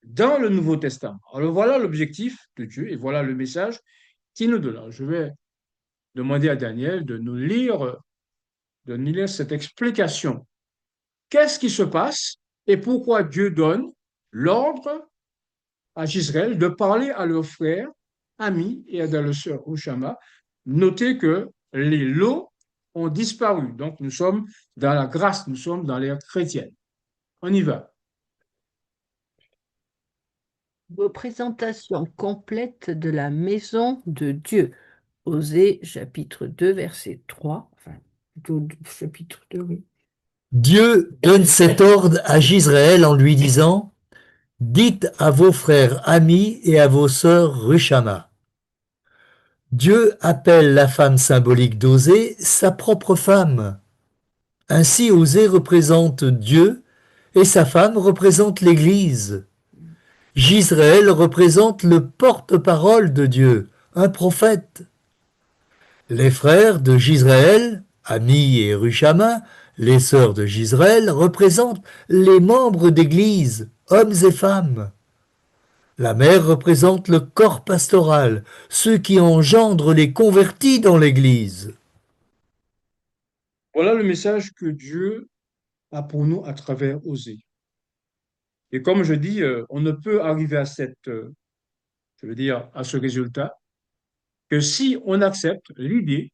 dans le Nouveau Testament? Alors, voilà l'objectif de Dieu et voilà le message qui nous donne. Je vais demander à Daniel de nous lire cette explication. Qu'est-ce qui se passe et pourquoi Dieu donne l'ordre à Gisraël de parler à leurs frères, amis et à leurs sœurs Oushama? Notez que les lots ont disparu. Donc, nous sommes dans la grâce, nous sommes dans l'ère chrétienne. On y va. Représentation complète de la maison de Dieu. Osée, chapitre 2, verset 3. Enfin, plutôt chapitre 2, oui. Dieu donne cet ordre à Gisraël en lui disant, dites à vos frères amis et à vos sœurs Rushama. Dieu appelle la femme symbolique d'Osée sa propre femme. Ainsi Osée représente Dieu et sa femme représente l'Église. Gisraël représente le porte-parole de Dieu, un prophète. Les frères de Gisraël, Ami et Rushama, les sœurs de Gisraël, représentent les membres d'Église, hommes et femmes. La mère représente le corps pastoral, ceux qui engendrent les convertis dans l'Église. Voilà le message que Dieu a pour nous à travers Osée. Et comme je dis, on ne peut arriver à je veux dire, à ce résultat que si on accepte l'idée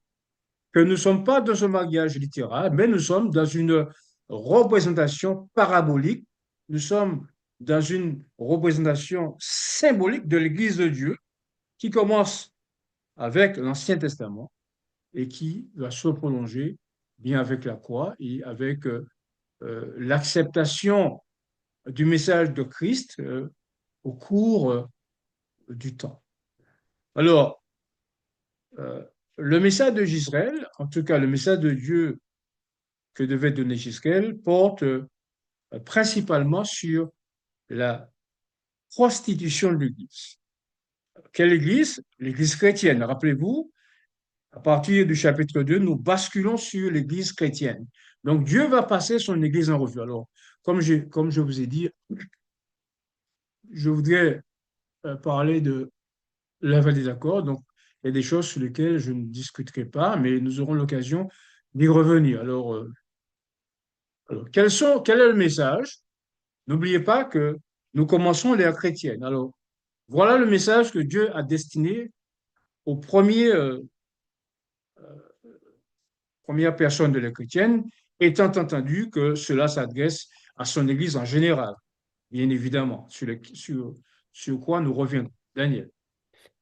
que nous ne sommes pas dans un mariage littéral, mais nous sommes dans une représentation parabolique, nous sommes dans une représentation symbolique de l'Église de Dieu qui commence avec l'Ancien Testament et qui va se prolonger bien avec la croix et avec l'acceptation du message de Christ au cours du temps. Alors, euh, le message de Gisraël, en tout cas le message de Dieu que devait donner Gisraël, porte principalement sur la prostitution de l'Église. Quelle Église? L'Église chrétienne. Rappelez-vous, à partir du chapitre 2, nous basculons sur l'Église chrétienne. Donc Dieu va passer son Église en revue. Alors, comme je vous ai dit, je voudrais parler de la vallée d'accord. Donc, il y a des choses sur lesquelles je ne discuterai pas, mais nous aurons l'occasion d'y revenir. Alors, quel est le message? N'oubliez pas que nous commençons l'ère chrétienne. Alors, voilà le message que Dieu a destiné aux premières personnes de l'ère chrétienne, étant entendu que cela s'adresse à son Église en général, bien évidemment, sur quoi nous reviendrons. Daniel.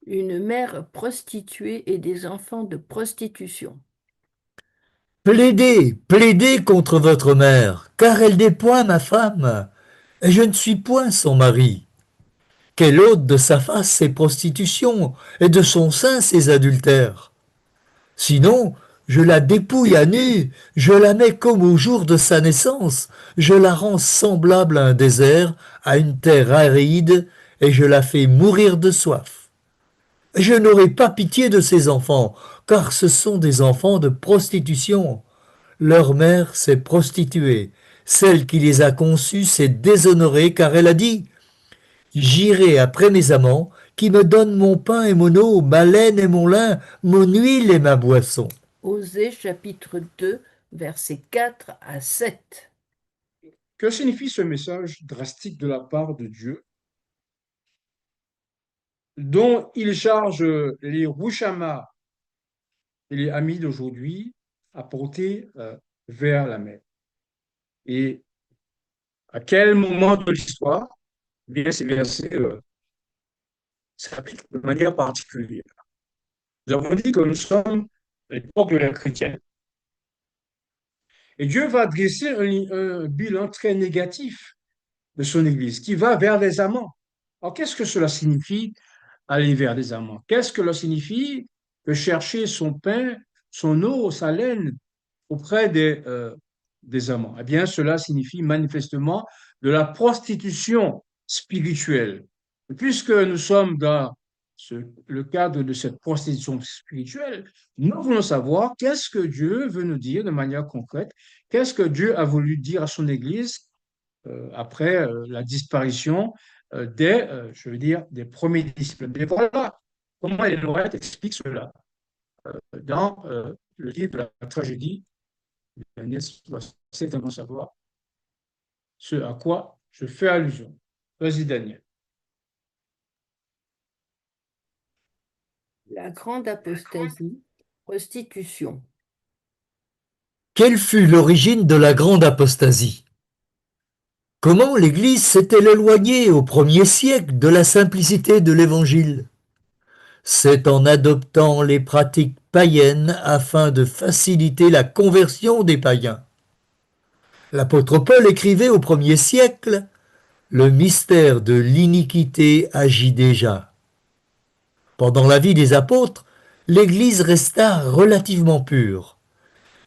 Une mère prostituée et des enfants de prostitution. Plaidez, plaidez contre votre mère, car elle n'est point ma femme, et je ne suis point son mari. Qu'elle ôte de sa face ses prostitutions, et de son sein ses adultères. Sinon, Je la dépouille à nu, je la mets comme au jour de sa naissance, je la rends semblable à un désert, à une terre aride, et je la fais mourir de soif. Je n'aurai pas pitié de ces enfants, car ce sont des enfants de prostitution. Leur mère s'est prostituée. Celle qui les a conçus s'est déshonorée, car elle a dit: J'irai après mes amants, qui me donnent mon pain et mon eau, ma laine et mon lin, mon huile et ma boisson. Osée chapitre 2, versets 4 à 7. Que signifie ce message drastique de la part de Dieu, dont il charge les Rouchama et les amis d'aujourd'hui à porter vers la mer? Et à quel moment de l'histoire, eh bien, ces versets s'appliquent de manière particulière? Nous avons dit que nous sommes à l'époque de l'ère chrétienne. Et Dieu va dresser un bilan très négatif de son Église, qui va vers les amants. Alors, qu'est-ce que cela signifie, aller vers les amants? Qu'est-ce que cela signifie que chercher son pain, son eau, sa laine auprès des amants? Eh bien, cela signifie manifestement de la prostitution spirituelle. Puisque nous sommes dans le cadre de cette prostitution spirituelle, nous voulons savoir qu'est-ce que Dieu veut nous dire de manière concrète, qu'est-ce que Dieu a voulu dire à son Église après la disparition je veux dire, des premiers disciples. Mais voilà comment Ellen White explique cela dans le livre de la tragédie. Agnès doit certainement savoir ce à quoi je fais allusion. Vas-y, Daniel. La grande apostasie, prostitution. Quelle fut l'origine de la grande apostasie? Comment l'Église s'est-elle éloignée au premier siècle de la simplicité de l'Évangile? C'est en adoptant les pratiques païennes afin de faciliter la conversion des païens. L'apôtre Paul écrivait au premier siècle: Le mystère de l'iniquité agit déjà. Pendant la vie des apôtres, l'Église resta relativement pure.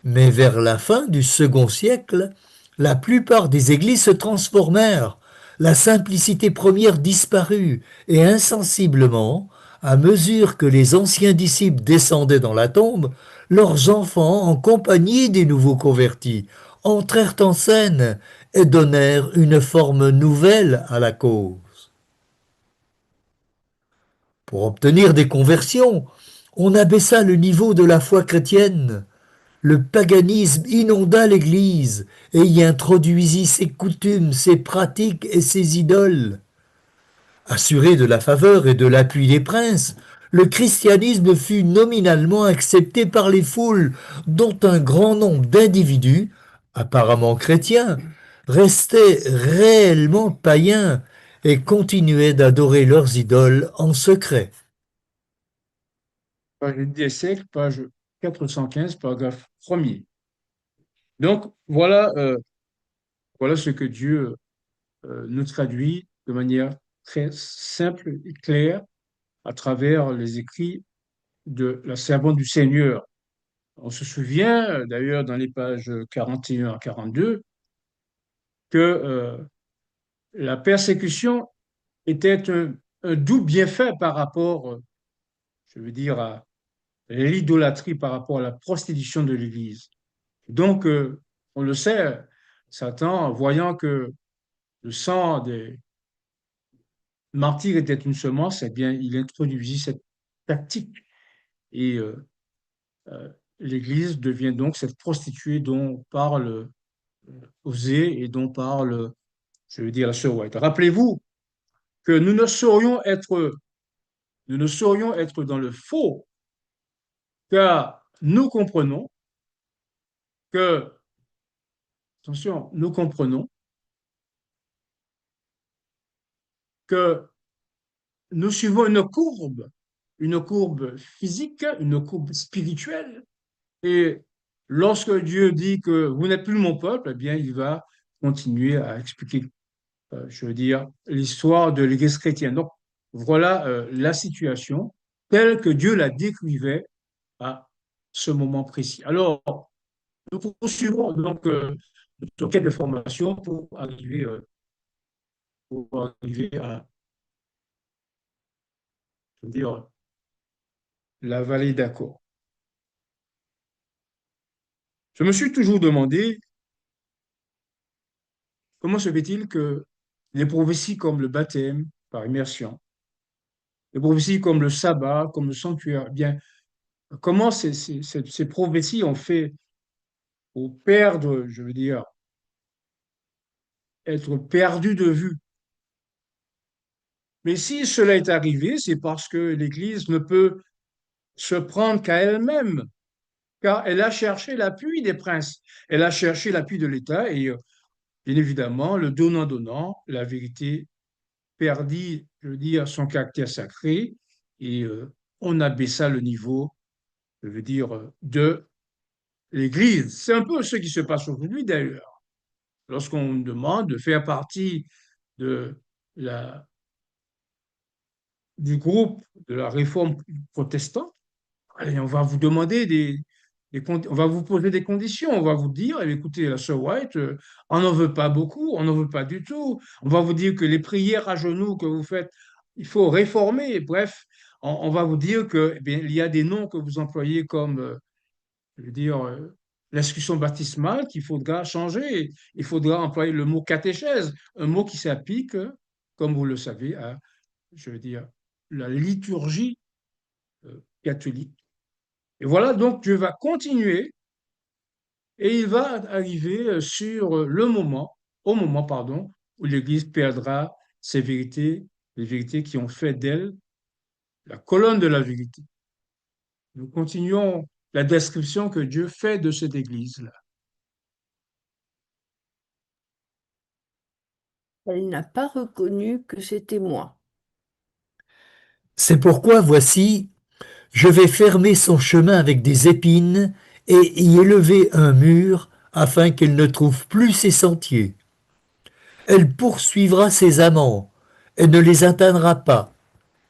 Mais vers la fin du second siècle, la plupart des églises se transformèrent, la simplicité première disparut, et insensiblement, à mesure que les anciens disciples descendaient dans la tombe, leurs enfants, en compagnie des nouveaux convertis, entrèrent en scène et donnèrent une forme nouvelle à la cause. Pour obtenir des conversions, on abaissa le niveau de la foi chrétienne. Le paganisme inonda l'Église et y introduisit ses coutumes, ses pratiques et ses idoles. Assuré de la faveur et de l'appui des princes, le christianisme fut nominalement accepté par les foules, dont un grand nombre d'individus, apparemment chrétiens, restaient réellement païens et continuaient d'adorer leurs idoles en secret. Page des siècles, page 415, paragraphe 1er. Donc, voilà ce que Dieu nous traduit de manière très simple et claire à travers les écrits de la servante du Seigneur. On se souvient d'ailleurs dans les pages 41 à 42 que la persécution était un doux bienfait par rapport, je veux dire, à l'idolâtrie, par rapport à la prostitution de l'Église. Donc, on le sait, Satan, voyant que le sang des martyrs était une semence, eh bien, il introduisit cette tactique et euh, l'Église devient donc cette prostituée dont parle Osée et dont parle, je veux dire, la sœur White. Rappelez-vous que nous ne saurions être dans le faux, car nous comprenons que, attention, nous comprenons que nous suivons une courbe physique, une courbe spirituelle, et lorsque Dieu dit que vous n'êtes plus mon peuple, eh bien, il va continuer à expliquer, je veux dire, l'histoire de l'Église chrétienne. Donc, voilà la situation telle que Dieu la décrivait à ce moment précis. Alors, nous poursuivons donc notre quête de formation pour arriver à, je veux dire, la vallée d'Accord. Je me suis toujours demandé comment se fait-il que les prophéties comme le baptême par immersion, les prophéties comme le sabbat, comme le sanctuaire, eh bien, comment ces prophéties ont fait pour perdre, je veux dire, être perdu de vue. Mais si cela est arrivé, c'est parce que l'Église ne peut se prendre qu'à elle-même, car elle a cherché l'appui des princes, elle a cherché l'appui de l'État et bien évidemment, le donnant-donnant, la vérité perdit, je veux dire, son caractère sacré et on abaissa le niveau, je veux dire, de l'Église. C'est un peu ce qui se passe aujourd'hui d'ailleurs. Lorsqu'on demande de faire partie de la, du groupe de la réforme protestante, allez, on va vous demander on va vous poser des conditions. On va vous dire, eh, écoutez, la sœur White, on n'en veut pas beaucoup, on n'en veut pas du tout. On va vous dire que les prières à genoux que vous faites, il faut réformer. Bref, on va vous dire que, eh bien, il y a des noms que vous employez comme, je veux dire, l'instruction baptismale qu'il faudra changer. Il faudra employer le mot catéchèse, un mot qui s'applique, comme vous le savez, à, je veux dire, la liturgie catholique. Et voilà, donc Dieu va continuer et il va arriver sur au moment, pardon, où l'Église perdra ses vérités, les vérités qui ont fait d'elle la colonne de la vérité. Nous continuons la description que Dieu fait de cette Église-là. Elle n'a pas reconnu que c'était moi. C'est pourquoi, voici, je vais fermer son chemin avec des épines et y élever un mur afin qu'elle ne trouve plus ses sentiers. Elle poursuivra ses amants, elle ne les atteindra pas.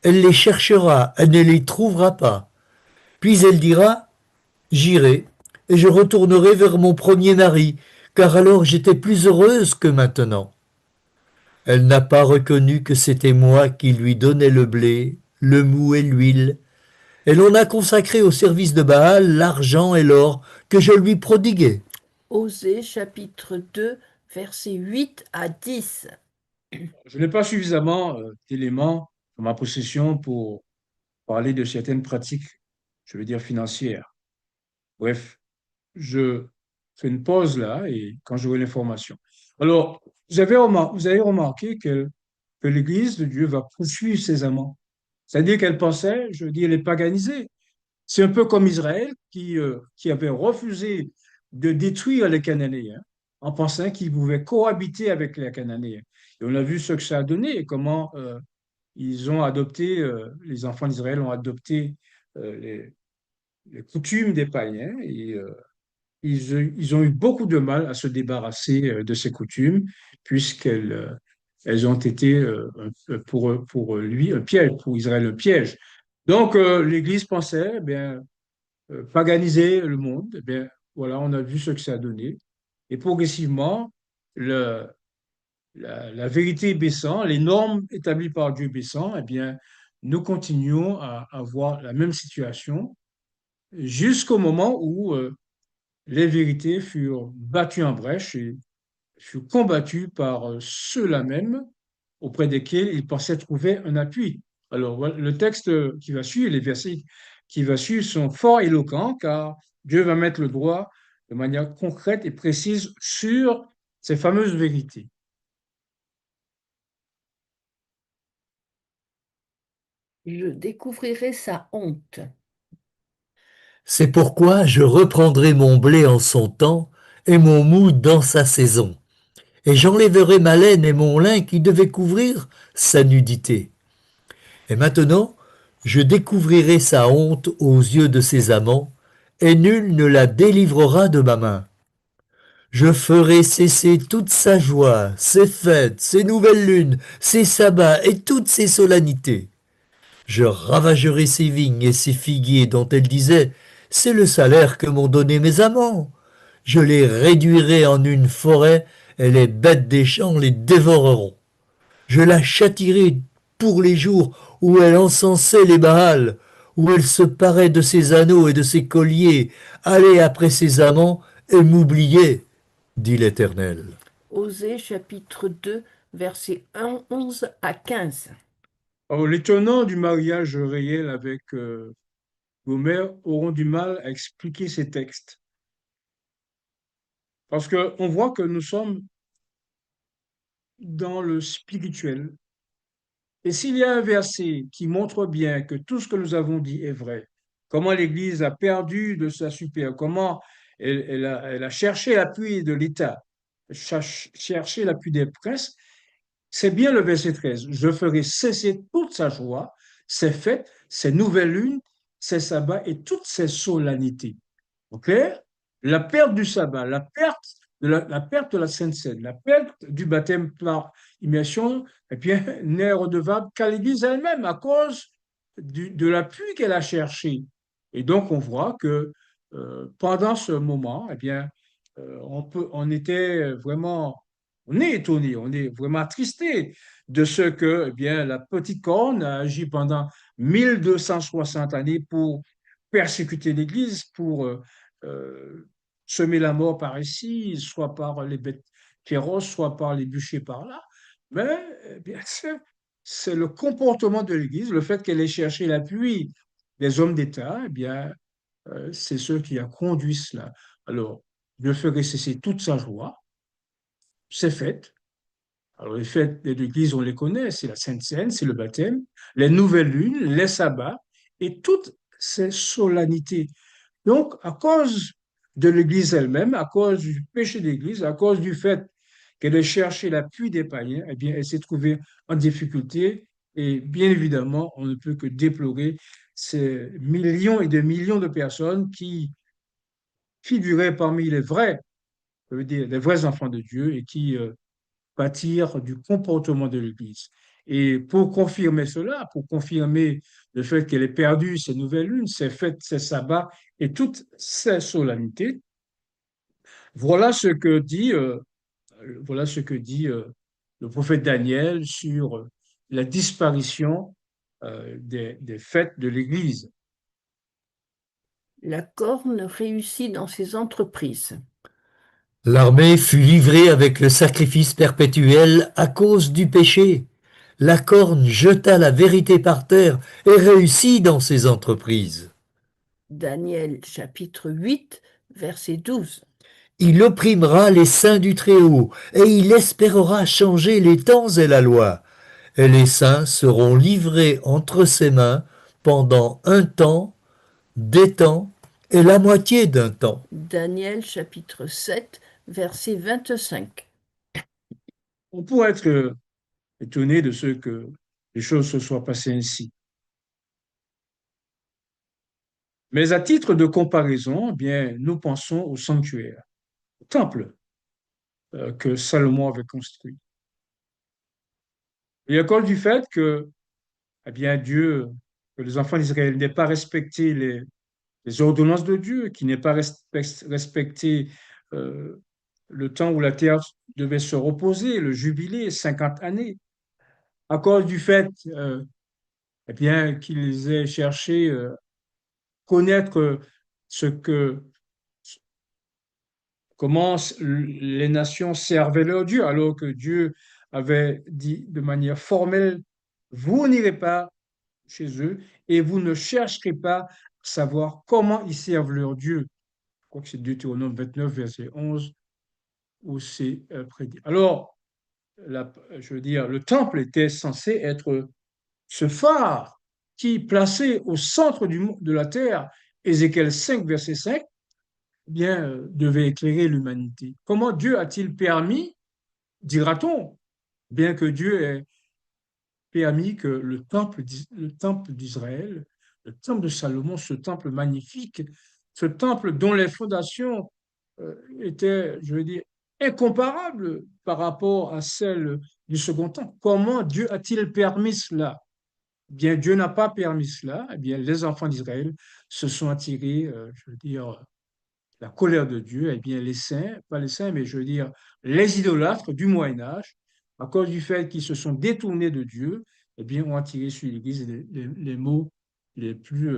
Elle les cherchera, elle ne les trouvera pas. Puis elle dira, j'irai, et je retournerai vers mon premier mari, car alors j'étais plus heureuse que maintenant. Elle n'a pas reconnu que c'était moi qui lui donnais le blé, le mou et l'huile, et l'on a consacré au service de Baal l'argent et l'or que je lui prodiguais. Osée chapitre 2, versets 8 à 10. Je n'ai pas suffisamment d'éléments dans ma possession pour parler de certaines pratiques, je veux dire financières. Bref, je fais une pause là et quand j'aurai l'information. Alors, vous avez remarqué que l'Église de Dieu va poursuivre ses amants. C'est-à-dire qu'elle pensait, je veux dire, les paganiser. C'est un peu comme Israël qui avait refusé de détruire les Cananéens en pensant qu'ils pouvaient cohabiter avec les Cananéens. Et on a vu ce que ça a donné, et comment ils ont adopté, les enfants d'Israël ont adopté les coutumes des païens et ils ont eu beaucoup de mal à se débarrasser de ces coutumes, puisqu'elles elles ont été pour lui un piège, pour Israël un piège. Donc, l'Église pensait, eh bien, paganiser le monde, eh bien, voilà, on a vu ce que ça a donné. Et progressivement, le, la vérité baissant, les normes établies par Dieu baissant, eh bien, nous continuons à avoir la même situation jusqu'au moment où les vérités furent battues en brèche et furent combattues par ceux-là même auprès desquels ils pensaient trouver un appui. Alors, voilà, le texte qui va suivre, les versets qui va suivre sont fort éloquents car Dieu va mettre le doigt de manière concrète et précise sur ces fameuses vérités. Je découvrirai sa honte. C'est pourquoi je reprendrai mon blé en son temps et mon mou dans sa saison. Et j'enlèverai ma laine et mon lin qui devaient couvrir sa nudité. Et maintenant, je découvrirai sa honte aux yeux de ses amants, et nul ne la délivrera de ma main. Je ferai cesser toute sa joie, ses fêtes, ses nouvelles lunes, ses sabbats et toutes ses solennités. Je ravagerai ses vignes et ses figuiers dont elle disait, C'est le salaire que m'ont donné mes amants. Je les réduirai en une forêt et les bêtes des champs les dévoreront. Je la châtierai pour les jours où elle encensait les Baals, où elle se parait de ses anneaux et de ses colliers, allait après ses amants et m'oubliait, dit l'Éternel. Osée chapitre 2, versets 11 à 15. Alors, les tenants du mariage réel avec Gomer auront du mal à expliquer ces textes. Parce qu'on voit que nous sommes dans le spirituel. Et s'il y a un verset qui montre bien que tout ce que nous avons dit est vrai, comment l'Église a perdu de sa super, comment elle a cherché l'appui de l'État, cherché l'appui des princes, c'est bien le verset 13. Je ferai cesser toute sa joie, ses fêtes, ses nouvelles lunes, ses sabbats et toutes ses solennités. OK? La perte du sabbat, la perte de la Sainte Seine, la perte du baptême par immersion, eh bien, n'est redevable qu'à l'Église elle-même à cause de l'appui qu'elle a cherché. Et donc, on voit que pendant ce moment, eh bien, on était vraiment, on est étonné, on est vraiment attristé de ce que, eh bien, la petite corne a agi pendant 1260 années pour persécuter l'Église, pour euh, semer la mort par ici, soit par les bêtes féroces, soit par les bûchers par là. Mais eh bien, c'est le comportement de l'Église, le fait qu'elle ait cherché l'appui des hommes d'État, eh bien, c'est ce qui a conduit cela. Alors, je ferai cesser toute sa joie, c'est fait. Alors, les fêtes de l'Église, on les connaît, c'est la Sainte Seine, c'est le baptême, les nouvelles lunes, les sabbats et toutes ces solennités. Donc, à cause de l'Église elle-même, à cause du péché de l'Église, à cause du fait qu'elle ait cherché l'appui des païens, eh bien, elle s'est trouvée en difficulté. Et bien évidemment, on ne peut que déplorer ces millions et des millions de personnes qui figuraient parmi les vrais, je veux dire, les vrais enfants de Dieu et qui pâtirent du comportement de l'Église. Et pour confirmer cela, pour confirmer le fait qu'elle ait perdu ses nouvelles lunes, ses fêtes, ses sabbats et toutes ses solennités, voilà ce que dit, voilà ce que dit le prophète Daniel sur la disparition des fêtes de l'Église. La corne réussit dans ses entreprises. L'armée fut livrée avec le sacrifice perpétuel à cause du péché. La corne jeta la vérité par terre et réussit dans ses entreprises. Daniel chapitre 8, verset 12. Il opprimera les saints du Très-Haut, et il espérera changer les temps et la loi. Et les saints seront livrés entre ses mains pendant un temps, des temps et la moitié d'un temps. Daniel chapitre 7, verset 25. On pourrait être étonné de ce que les choses se soient passées ainsi. Mais à titre de comparaison, eh bien, nous pensons au sanctuaire, au temple que Salomon avait construit. Et à cause du fait que, eh bien, Dieu, que les enfants d'Israël n'aient pas respecté les ordonnances de Dieu, qui n'aient pas respecté euh, le temps où la terre devait se reposer, le jubilé, 50 années, à cause du fait eh bien, qu'ils aient cherché connaître ce que comment les nations servaient leur Dieu, alors que Dieu avait dit de manière formelle, vous n'irez pas chez eux et vous ne chercherez pas à savoir comment ils servent leur Dieu. Je crois que c'est Deutéronome 29, verset 11, où c'est prédit. Alors, je veux dire, le temple était censé être ce phare qui, placé au centre de la terre, Ézéchiel 5, verset 5, bien, devait éclairer l'humanité. Comment Dieu a-t-il permis, dira-t-on, bien que Dieu ait permis que le temple d'Israël, le temple de Salomon, ce temple magnifique, ce temple dont les fondations étaient, je veux dire, incomparables par rapport à celles du second temple. Comment Dieu a-t-il permis cela? bien, Dieu n'a pas permis cela. Eh bien, les enfants d'Israël se sont attirés, je veux dire, la colère de Dieu. Eh bien, les saints, pas les saints, mais je veux dire, les idolâtres du Moyen Âge, à cause du fait qu'ils se sont détournés de Dieu, eh bien, ont attiré sur l'Église les maux les plus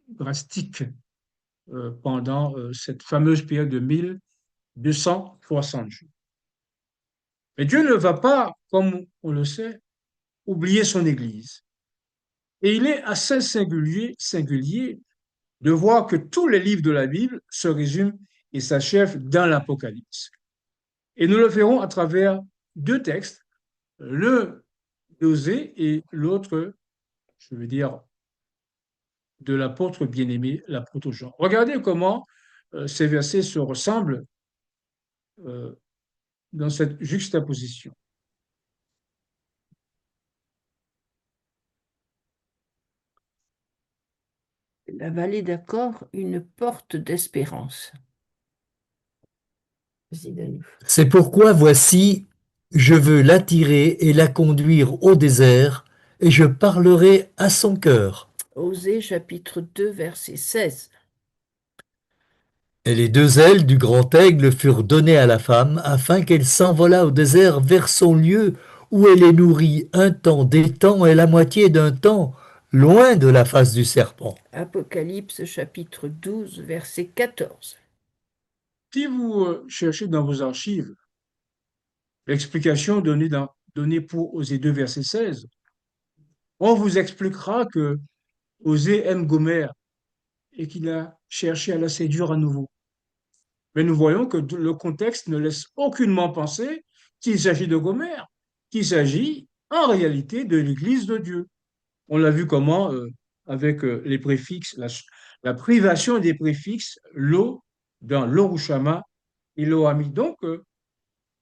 drastiques pendant cette fameuse période de 1260 jours. Mais Dieu ne va pas, comme on le sait, oublier son Église. Et il est assez singulier de voir que tous les livres de la Bible se résument et s'achèvent dans l'Apocalypse. Et nous le ferons à travers deux textes, le d'Osée et l'autre, je veux dire, de l'apôtre bien-aimé, l'apôtre Jean. Regardez comment ces versets se ressemblent euh, dans cette juxtaposition. La vallée d'Accord, une porte d'espérance. Vas-y, Danouf. C'est pourquoi voici, je veux l'attirer et la conduire au désert, et je parlerai à son cœur. Osée chapitre 2, verset 16. Et les deux ailes du grand aigle furent données à la femme, afin qu'elle s'envolât au désert vers son lieu, où elle est nourrie un temps, des temps et la moitié d'un temps, loin de la face du serpent. Apocalypse chapitre 12, verset 14. Si vous cherchez dans vos archives l'explication donnée pour Osée 2, verset 16, on vous expliquera que Osée aime Gomer et qu'il a cherché à la séduire à nouveau. Mais nous voyons que le contexte ne laisse aucunement penser qu'il s'agit de Gomer, qu'il s'agit en réalité de l'Église de Dieu. On l'a vu comment, avec les préfixes, la privation des préfixes, lo, dans l'Orushama et l'Oami. Donc,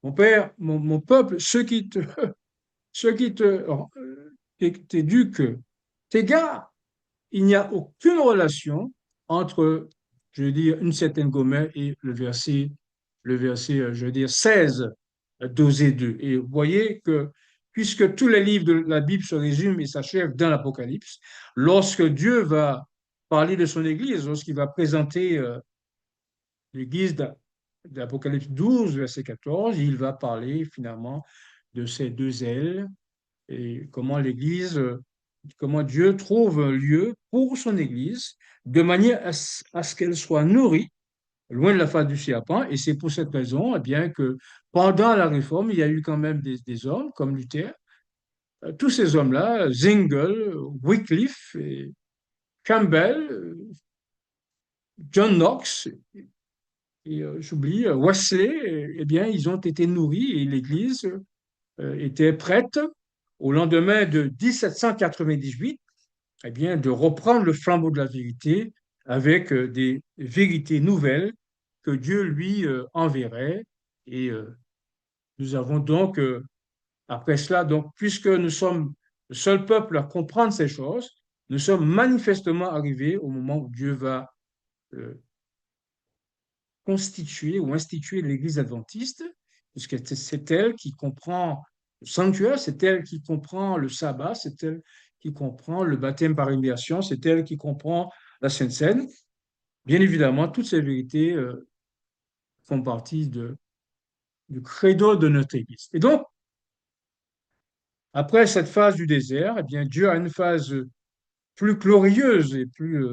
mon père, mon peuple, ceux qui t'éduquent, t'égarent, il n'y a aucune relation entre, je veux dire, une certaine Gomer et le verset, je veux dire, 16 d'Osée 2. Et vous voyez que, puisque tous les livres de la Bible se résument et s'achèvent dans l'Apocalypse, lorsque Dieu va parler de son Église, lorsqu'il va présenter l'Église d'Apocalypse 12, verset 14, il va parler finalement de ces deux ailes et comment l'Église, comment Dieu trouve un lieu pour son Église de manière à ce qu'elle soit nourrie loin de la face du serpent. Et c'est pour cette raison, eh bien, que pendant la Réforme, il y a eu quand même des hommes comme Luther. Tous ces hommes-là, Zwingli, Wycliffe, et Campbell, John Knox, et j'oublie, Wesley, eh bien, ils ont été nourris et l'Église était prête au lendemain de 1798, eh bien, de reprendre le flambeau de la vérité avec des vérités nouvelles que Dieu lui enverrait. Et nous avons donc, après cela, donc, puisque nous sommes le seul peuple à comprendre ces choses, nous sommes manifestement arrivés au moment où Dieu va euh, constituer ou instituer l'Église adventiste, puisque c'est elle qui comprend le sanctuaire, c'est elle qui comprend le sabbat, c'est elle qui comprend le baptême par immersion, c'est elle qui comprend la Sainte Seine. Bien évidemment, toutes ces vérités font partie du credo de notre Église. Et donc, après cette phase du désert, eh bien, Dieu a une phase plus glorieuse et plus,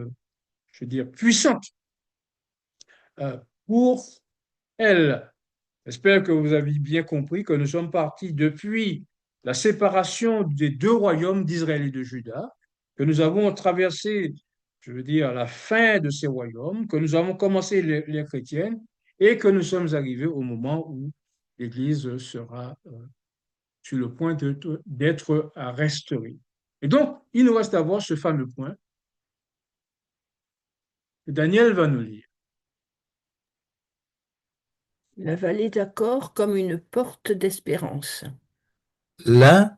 je veux dire, puissante euh, pour elle. J'espère que vous avez bien compris que nous sommes partis depuis la séparation des deux royaumes d'Israël et de Juda, que nous avons traversé, je veux dire, la fin de ces royaumes, que nous avons commencé les chrétiennes et que nous sommes arrivés au moment où l'Église sera sur le point d'être restaurée. Et donc, il nous reste à voir ce fameux point que Daniel va nous lire. La vallée d'Accord comme une porte d'espérance. Là,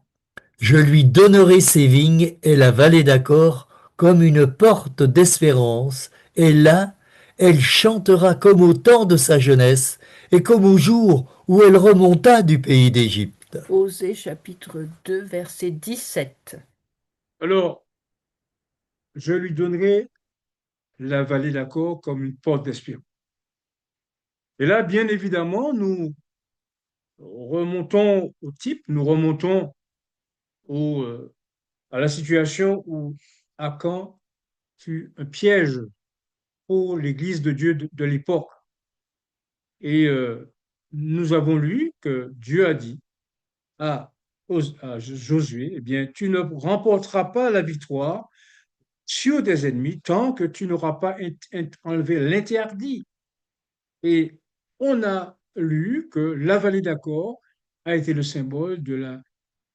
je lui donnerai ses vignes et la vallée d'Accord comme une porte d'espérance, et là, elle chantera comme au temps de sa jeunesse et comme au jour où elle remonta du pays d'Égypte. Osée chapitre 2, verset 17. Alors, je lui donnerai la vallée d'Accord comme une porte d'espérance. Et là, bien évidemment, nous remontons au type, nous remontons au, à la situation où Akan fut un piège pour l'Église de Dieu de l'époque. Et nous avons lu que Dieu a dit à, à Josué, eh bien, tu ne remporteras pas la victoire sur tes ennemis tant que tu n'auras pas enlevé l'interdit. Et on a lu que la vallée d'Accord a été le symbole de la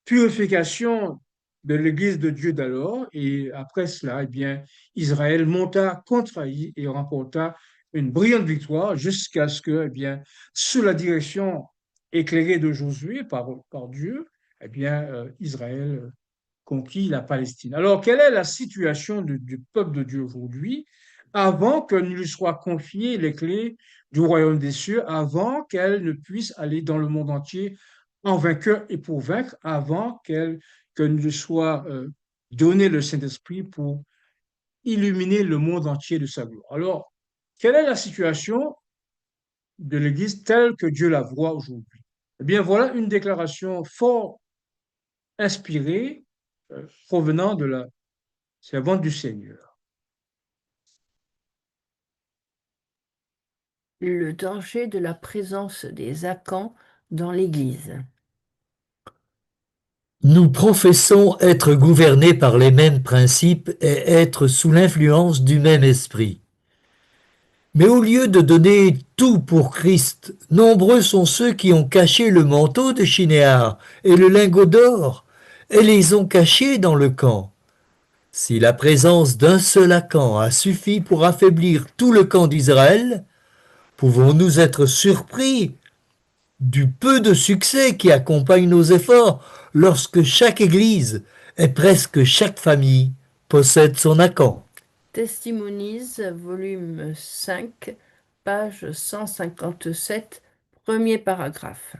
purification de l'Église de Dieu d'alors. Et après cela, eh bien, Israël monta contre Haï et remporta une brillante victoire jusqu'à ce que, eh bien, sous la direction éclairée de Josué par Dieu, eh bien, Israël conquis la Palestine. Alors, quelle est la situation du peuple de Dieu aujourd'hui avant que ne lui soient confiées les clés du royaume des cieux, avant qu'elle ne puisse aller dans le monde entier en vainqueur et pour vaincre, avant que ne lui soit donné le Saint-Esprit pour illuminer le monde entier de sa gloire. Alors, quelle est la situation de l'Église telle que Dieu la voit aujourd'hui? Eh bien, voilà une déclaration fort inspirée provenant de la servante du Seigneur. Le danger de la présence des Akans dans l'Église. Nous professons être gouvernés par les mêmes principes et être sous l'influence du même esprit. Mais au lieu de donner tout pour Christ, nombreux sont ceux qui ont caché le manteau de Shinéar et le lingot d'or, et les ont cachés dans le camp. Si la présence d'un seul Akan a suffi pour affaiblir tout le camp d'Israël, pouvons-nous être surpris du peu de succès qui accompagne nos efforts lorsque chaque église et presque chaque famille possède son Akan? Testimonies, volume 5, page 157, premier paragraphe.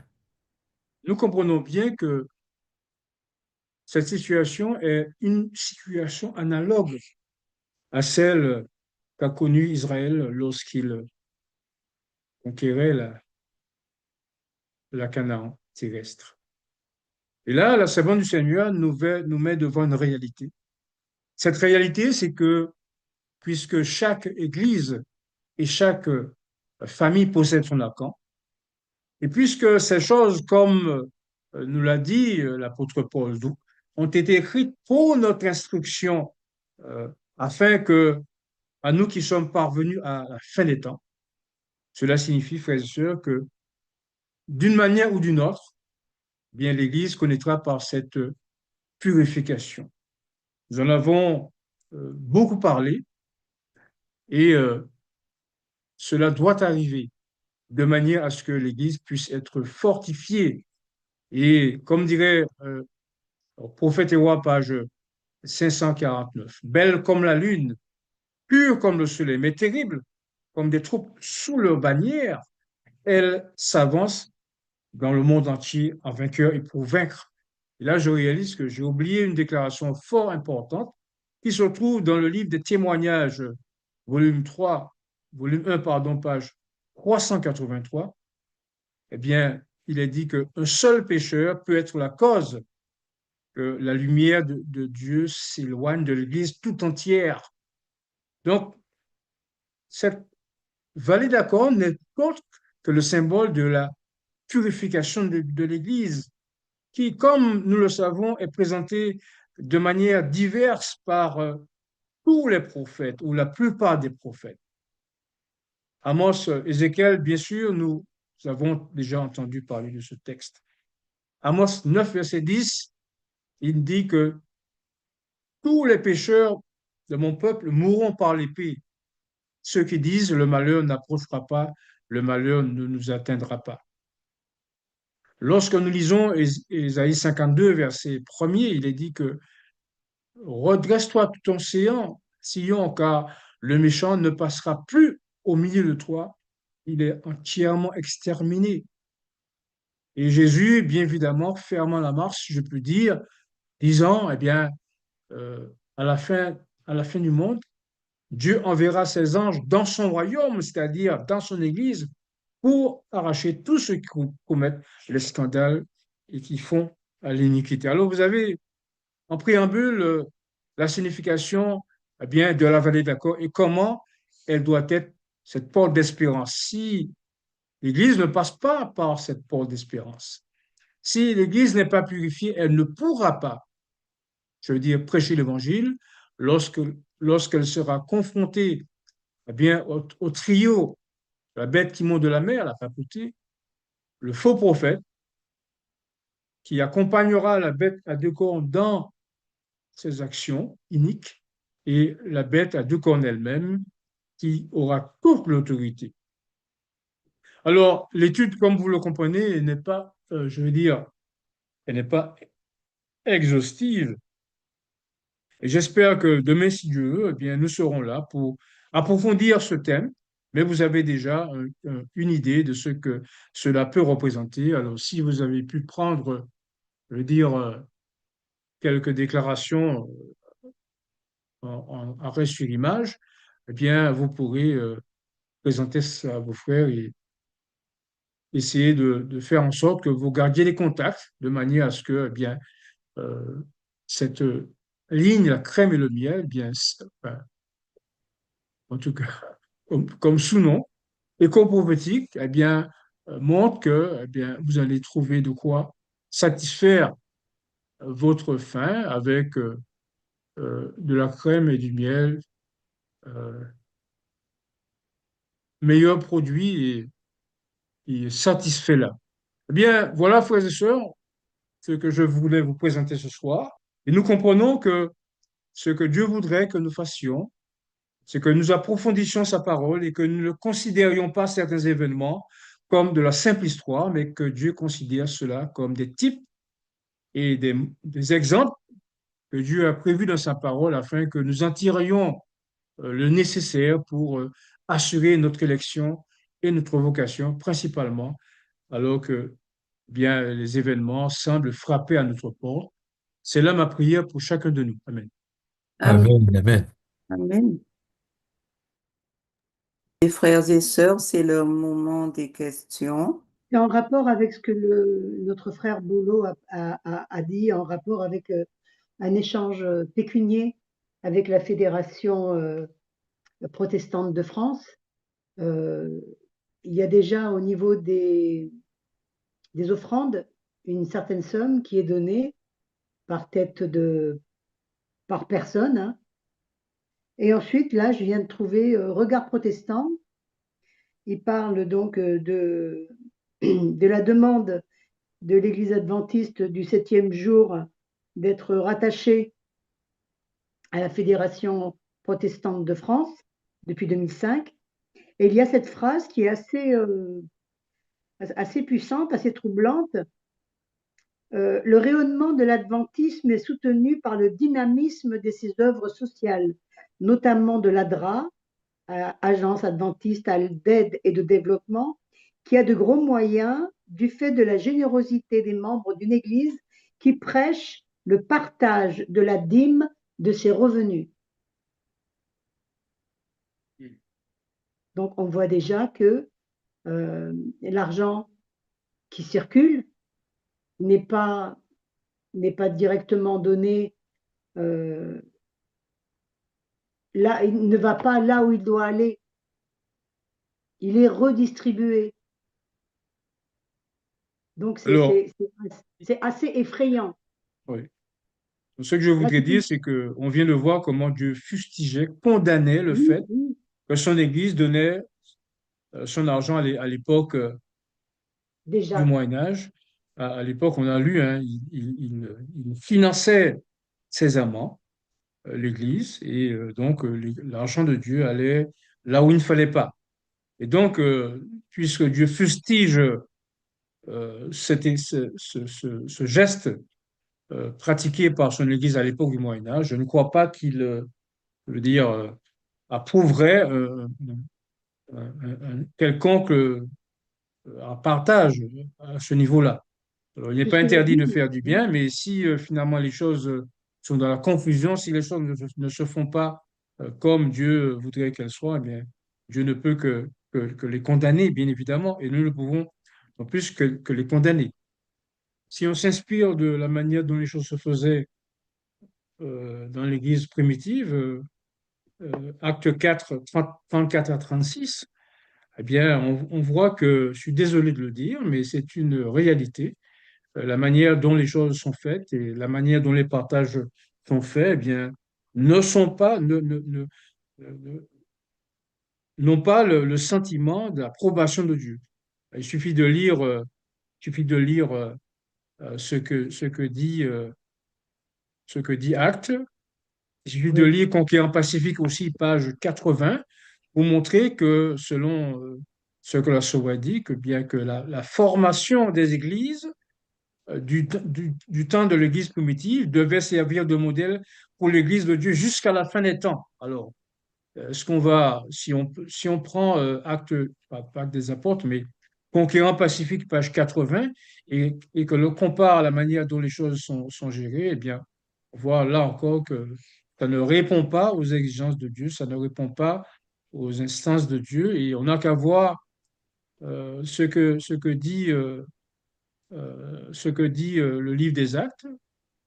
Nous comprenons bien que cette situation est une situation analogue à celle qu'a connue Israël lorsqu'il conquérait la Canaan terrestre. Et là, la servante du Seigneur nous met devant une réalité. Cette réalité, c'est que puisque chaque église et chaque famille possède son Akan, et puisque ces choses, comme nous l'a dit l'apôtre Paul, ont été écrites pour notre instruction, euh, afin que, à nous qui sommes parvenus à la fin des temps, cela signifie, frères et sœurs, que d'une manière ou d'une autre, eh bien l'Église connaîtra par cette purification. Nous en avons beaucoup parlé et cela doit arriver de manière à ce que l'Église puisse être fortifiée. Et comme dirait Prophète et roi, page 549, belle comme la lune, pure comme le soleil, mais terrible comme des troupes sous leur bannière, elle s'avance dans le monde entier en vainqueur et pour vaincre. Et là, je réalise que j'ai oublié une déclaration fort importante qui se trouve dans le livre des témoignages, volume 3, volume 1, pardon, page 383. Eh bien, il est dit qu'un seul pécheur peut être la cause que la lumière de Dieu s'éloigne de l'Église tout entière. Donc, cette vallée d'Accord n'est autre que le symbole de la purification de l'Église, qui, comme nous le savons, est présentée de manière diverse par tous les prophètes ou la plupart des prophètes. Amos, Ézéchiel, bien sûr, nous avons déjà entendu parler de ce texte. Amos 9, verset 10, il dit que tous les pécheurs de mon peuple mourront par l'épée. Ceux qui disent le malheur n'approchera pas, le malheur ne nous atteindra pas. Lorsque nous lisons Ésaïe 52, verset 1er, il est dit que redresse-toi tout ton sillon, car le méchant ne passera plus au milieu de toi, il est entièrement exterminé. Et Jésus, bien évidemment, fermant la marche, si je peux dire, disant, eh bien, euh, à la fin, à la fin du monde, Dieu enverra ses anges dans son royaume, c'est-à-dire dans son Église, pour arracher tous ceux qui commettent les scandales et qui font l'iniquité. Alors, vous avez en préambule la signification eh bien, de la vallée d'accord et comment elle doit être cette porte d'espérance. Si l'Église ne passe pas par cette porte d'espérance, si l'Église n'est pas purifiée, elle ne pourra pas, je veux dire, prêcher l'Évangile lorsque, lorsqu'elle sera confrontée eh bien, au trio, la bête qui monte de la mer, la papauté, le faux prophète qui accompagnera la bête à deux cornes dans ses actions iniques et la bête à deux cornes elle-même qui aura toute l'autorité. Alors, l'étude, comme vous le comprenez, n'est pas, je veux dire, elle n'est pas exhaustive. Et j'espère que demain, si Dieu veut, eh bien, nous serons là pour approfondir ce thème, mais vous avez déjà une idée de ce que cela peut représenter. Alors, si vous avez pu prendre, je veux dire, quelques déclarations en arrêt sur image, eh bien, vous pourrez présenter ça à vos frères et essayer de faire en sorte que vous gardiez les contacts de manière à ce que, eh bien, euh, cette ligne, la crème et le miel, eh bien, enfin, en tout cas, comme sous-nom, éco-prophétique, eh bien, montre que, eh bien, vous allez trouver de quoi satisfaire votre faim avec de la crème et du miel, euh, meilleur produit et satisfait là. Eh bien, voilà, frères et sœurs, ce que je voulais vous présenter ce soir. Et nous comprenons que ce que Dieu voudrait que nous fassions, c'est que nous approfondissions sa parole et que nous ne considérions pas certains événements comme de la simple histoire, mais que Dieu considère cela comme des types et des exemples que Dieu a prévus dans sa parole afin que nous en tirions le nécessaire pour assurer notre élection et notre vocation, principalement alors que bien les événements semblent frapper à notre porte. C'est là ma prière pour chacun de nous. Amen. Amen. Amen, amen. Amen. Mes frères et sœurs, c'est le moment des questions. C'est en rapport avec ce que notre frère Boulot a dit, en rapport avec un échange pécunier avec la Fédération protestante de France. Euh, il y a déjà au niveau des offrandes une certaine somme qui est donnée par personne, hein. Et ensuite, là, je viens de trouver Regard protestant. Il parle donc de la demande de l'Église adventiste du septième jour d'être rattachée à la Fédération protestante de France depuis 2005. Et il y a cette phrase qui est assez puissante, assez troublante. Le rayonnement de l'adventisme est soutenu par le dynamisme de ses œuvres sociales, notamment de l'ADRA, Agence adventiste d'aide et de développement, qui a de gros moyens du fait de la générosité des membres d'une église qui prêche le partage de la dîme de ses revenus. Donc on voit déjà que l'argent qui circule n'est pas directement donné là, il ne va pas là où il doit aller. Il est redistribué. Donc Alors, c'est assez effrayant. oui. Ce que je Là, voudrais dire, c'est qu'on vient de voir comment Dieu fustigeait, condamnait le oui, fait oui, que son Église donnait son argent à l'époque du déjà. Moyen Âge. À l'époque, on a lu, hein, il finançait ses amants, l'Église, et donc l'argent de Dieu allait là où il ne fallait pas. Et donc, puisque Dieu fustige ce geste pratiqué par son Église à l'époque du Moyen Âge, je ne crois pas qu'il, je veux dire, approuverait quelconque en partage à ce niveau-là. Alors, il n'est pas Puisque la interdit de Bible, faire du bien, mais si finalement les choses sont dans la confusion, si les choses ne se font pas comme Dieu voudrait qu'elles soient, eh bien, Dieu ne peut que les condamner, bien évidemment, et nous ne pouvons non plus que les condamner. Si on s'inspire de la manière dont les choses se faisaient dans l'Église primitive, acte 4, 34 à 36, eh bien, on voit que, je suis désolé de le dire, mais c'est une réalité. La manière dont les choses sont faites et la manière dont les partages sont faits, eh bien, ne sont pas, ne- n'ont pas le sentiment de l'approbation de Dieu. Il suffit de lire, ce que dit Acte. Il suffit de oui, lire Conquérant Pacifique aussi, page 80, pour montrer que, selon ce que la Sauve dit, que bien que la formation des églises du temps de l'Église primitive devait servir de modèle pour l'Église de Dieu jusqu'à la fin des temps. Alors, ce qu'on va, si on prend pas Acte des Apôtres, mais Conquérant Pacifique, page 80, et que l'on compare la manière dont les choses sont gérées, eh bien, on voit là encore que ça ne répond pas aux exigences de Dieu, ça ne répond pas aux instances de Dieu, et on n'a qu'à voir ce que dit le livre des Actes,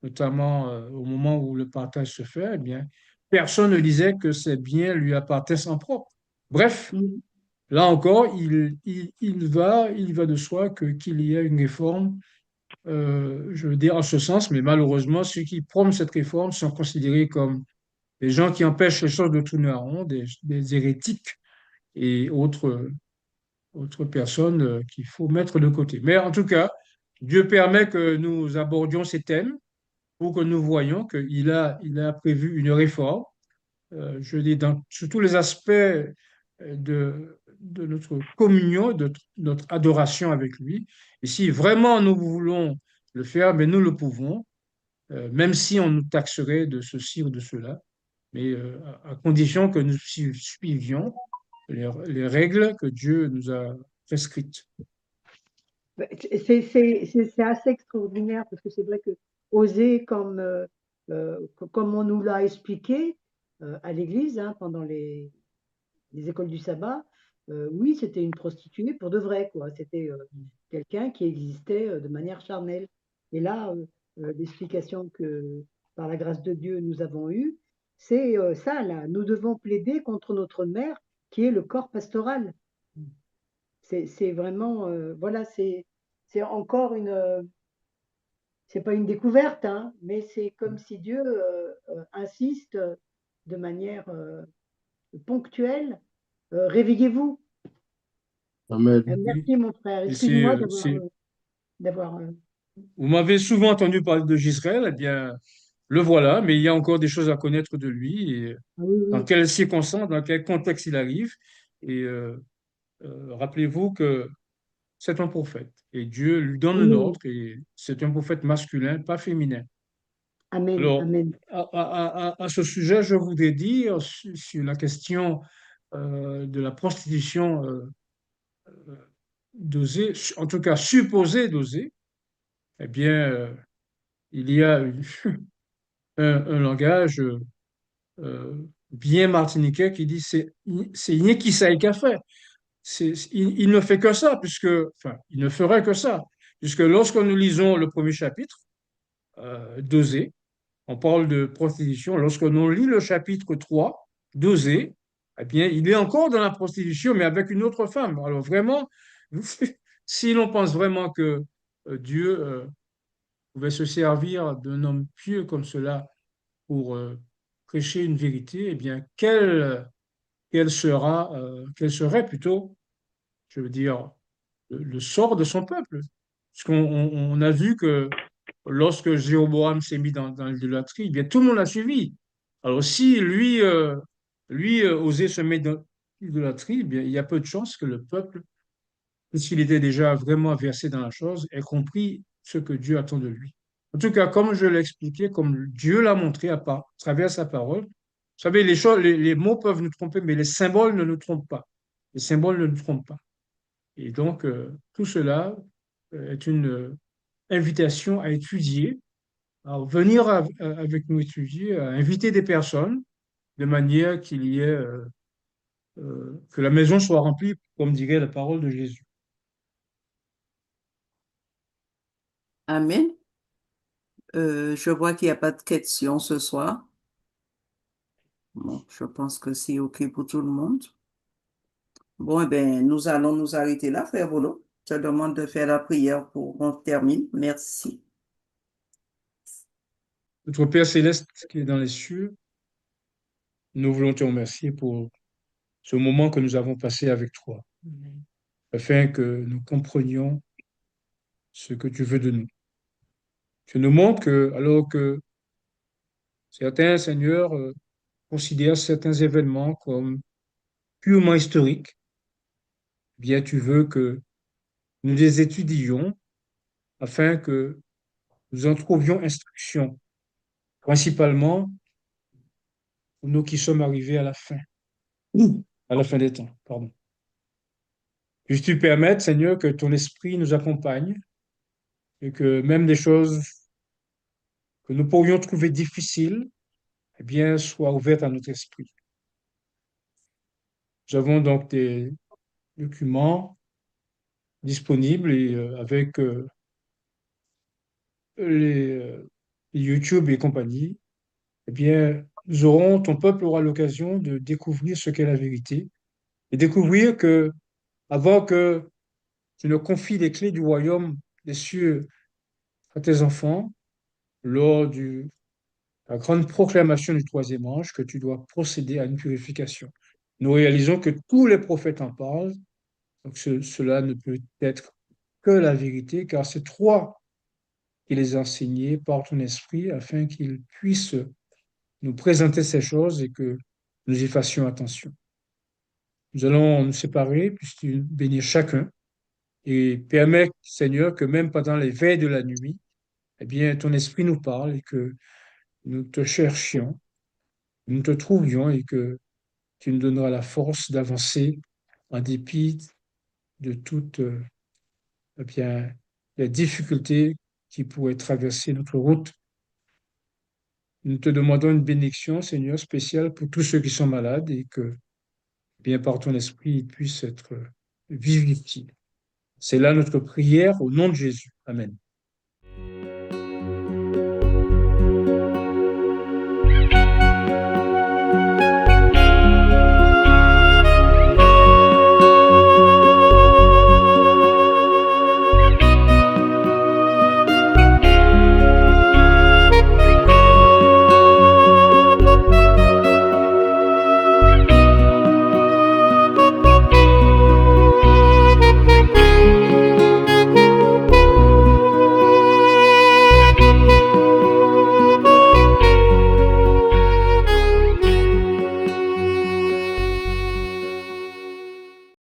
notamment au moment où le partage se fait, eh bien, personne ne disait que ces biens lui appartenaient en propre. Bref, mm, là encore, il va de soi qu'il y a une réforme, je veux dire en ce sens, mais malheureusement, ceux qui prônent cette réforme sont considérés comme des gens qui empêchent les choses de tourner en rond, des hérétiques et autres personnes qu'il faut mettre de côté. Mais en tout cas, Dieu permet que nous abordions ces thèmes pour que nous voyions il a prévu une réforme, je dis, sur tous les aspects de notre communion, de notre adoration avec lui. Et si vraiment nous voulons le faire, mais nous le pouvons, même si on nous taxerait de ceci ou de cela, mais à condition que nous suivions les règles que Dieu nous a prescrites. c'est assez extraordinaire parce que c'est vrai que oser comme on nous l'a expliqué à l'église hein, pendant les écoles du sabbat, oui, c'était une prostituée pour de vrai, quoi. C'était quelqu'un qui existait de manière charnelle. Et là, l'explication que, par la grâce de Dieu, nous avons eue, c'est ça, là. Nous devons plaider contre notre mère, qui est le corps pastoral. C'est vraiment, voilà, c'est encore c'est pas une découverte, hein, mais c'est comme si Dieu insiste de manière ponctuelle. Réveillez-vous. Amen. Oui. Merci mon frère. Et Excuse-moi d'avoir. vous m'avez souvent entendu parler de Gisraël, eh bien, le voilà, mais il y a encore des choses à connaître de lui, et Ah oui, dans oui. quelles circonstances, dans quel contexte il arrive. Et rappelez-vous que c'est un prophète, et Dieu lui donne un Amen. ordre, et c'est un prophète masculin, pas féminin. Amen. Alors, Amen. à ce sujet, je voudrais dire sur la question de la prostitution dosée, en tout cas supposée dosée, eh bien, il y a un langage bien martiniquais qui dit c'est Iñaki Saï qu'a fait. Il ne fait que ça, enfin, il ne ferait que ça, puisque lorsque nous lisons le premier chapitre, d'Osée, on parle de prostitution. Lorsque nous lit le chapitre 3 d'Osée, eh bien, il est encore dans la prostitution, mais avec une autre femme. Alors vraiment, si l'on pense vraiment que Dieu pouvait se servir d'un homme pieux comme cela pour prêcher une vérité, eh bien, quel serait plutôt, je veux dire, le sort de son peuple? Parce qu'on a vu que lorsque Jéroboam s'est mis dans l'idolâtrie, eh bien, tout le monde l'a suivi. Alors, si lui osait se mettre dans l'idolâtrie, eh bien, il y a peu de chances que le peuple, puisqu'il était déjà vraiment versé dans la chose, ait compris ce que Dieu attend de lui. En tout cas, comme je l'ai expliqué, comme Dieu l'a montré à travers sa parole, vous savez, les mots peuvent nous tromper, mais les symboles ne nous trompent pas. Les symboles ne nous trompent pas. Et donc, tout cela est une invitation à étudier, à venir avec nous étudier, à inviter des personnes de manière qu'il y ait, que la maison soit remplie, comme dirait la parole de Jésus. Amen. Je vois qu'il n'y a pas de questions ce soir. Bon, je pense que c'est OK pour tout le monde. Bon, eh bien, nous allons nous arrêter là, frère Volo. Je te demande de faire la prière pour qu'on termine. Merci. Notre Père céleste qui est dans les cieux, nous voulons te remercier pour ce moment que nous avons passé avec toi, afin que nous comprenions ce que tu veux de nous. Tu nous montres que, alors que certains seigneurs considèrent certains événements comme purement historiques, eh bien tu veux que nous les étudions afin que nous en trouvions instruction, principalement pour nous qui sommes arrivés à la fin, à la fin des temps, pardon. Puisses-tu permettre, Seigneur, que ton esprit nous accompagne et que même des choses que nous pourrions trouver difficiles, eh bien, soient ouvertes à notre esprit. Nous avons donc des documents disponibles et avec les YouTube et compagnie, eh bien, ton peuple aura l'occasion de découvrir ce qu'est la vérité et découvrir que, avant que tu ne confies les clés du royaume des cieux à tes enfants, lors de la grande proclamation du troisième ange, que tu dois procéder à une purification. Nous réalisons que tous les prophètes en parlent, donc cela ne peut être que la vérité, car c'est toi qui les as enseignés par ton esprit afin qu'ils puissent nous présenter ces choses et que nous y fassions attention. Nous allons nous séparer, puisque bénir chacun et permettre, Seigneur, que même pendant les veilles de la nuit, eh bien, ton esprit nous parle et que nous te cherchions, nous te trouvions et que tu nous donneras la force d'avancer en dépit de toutes eh bien, les difficultés qui pourraient traverser notre route. Nous te demandons une bénédiction, Seigneur, spéciale pour tous ceux qui sont malades et que, bien par ton esprit, ils puissent être vivifiés. C'est là notre prière au nom de Jésus. Amen.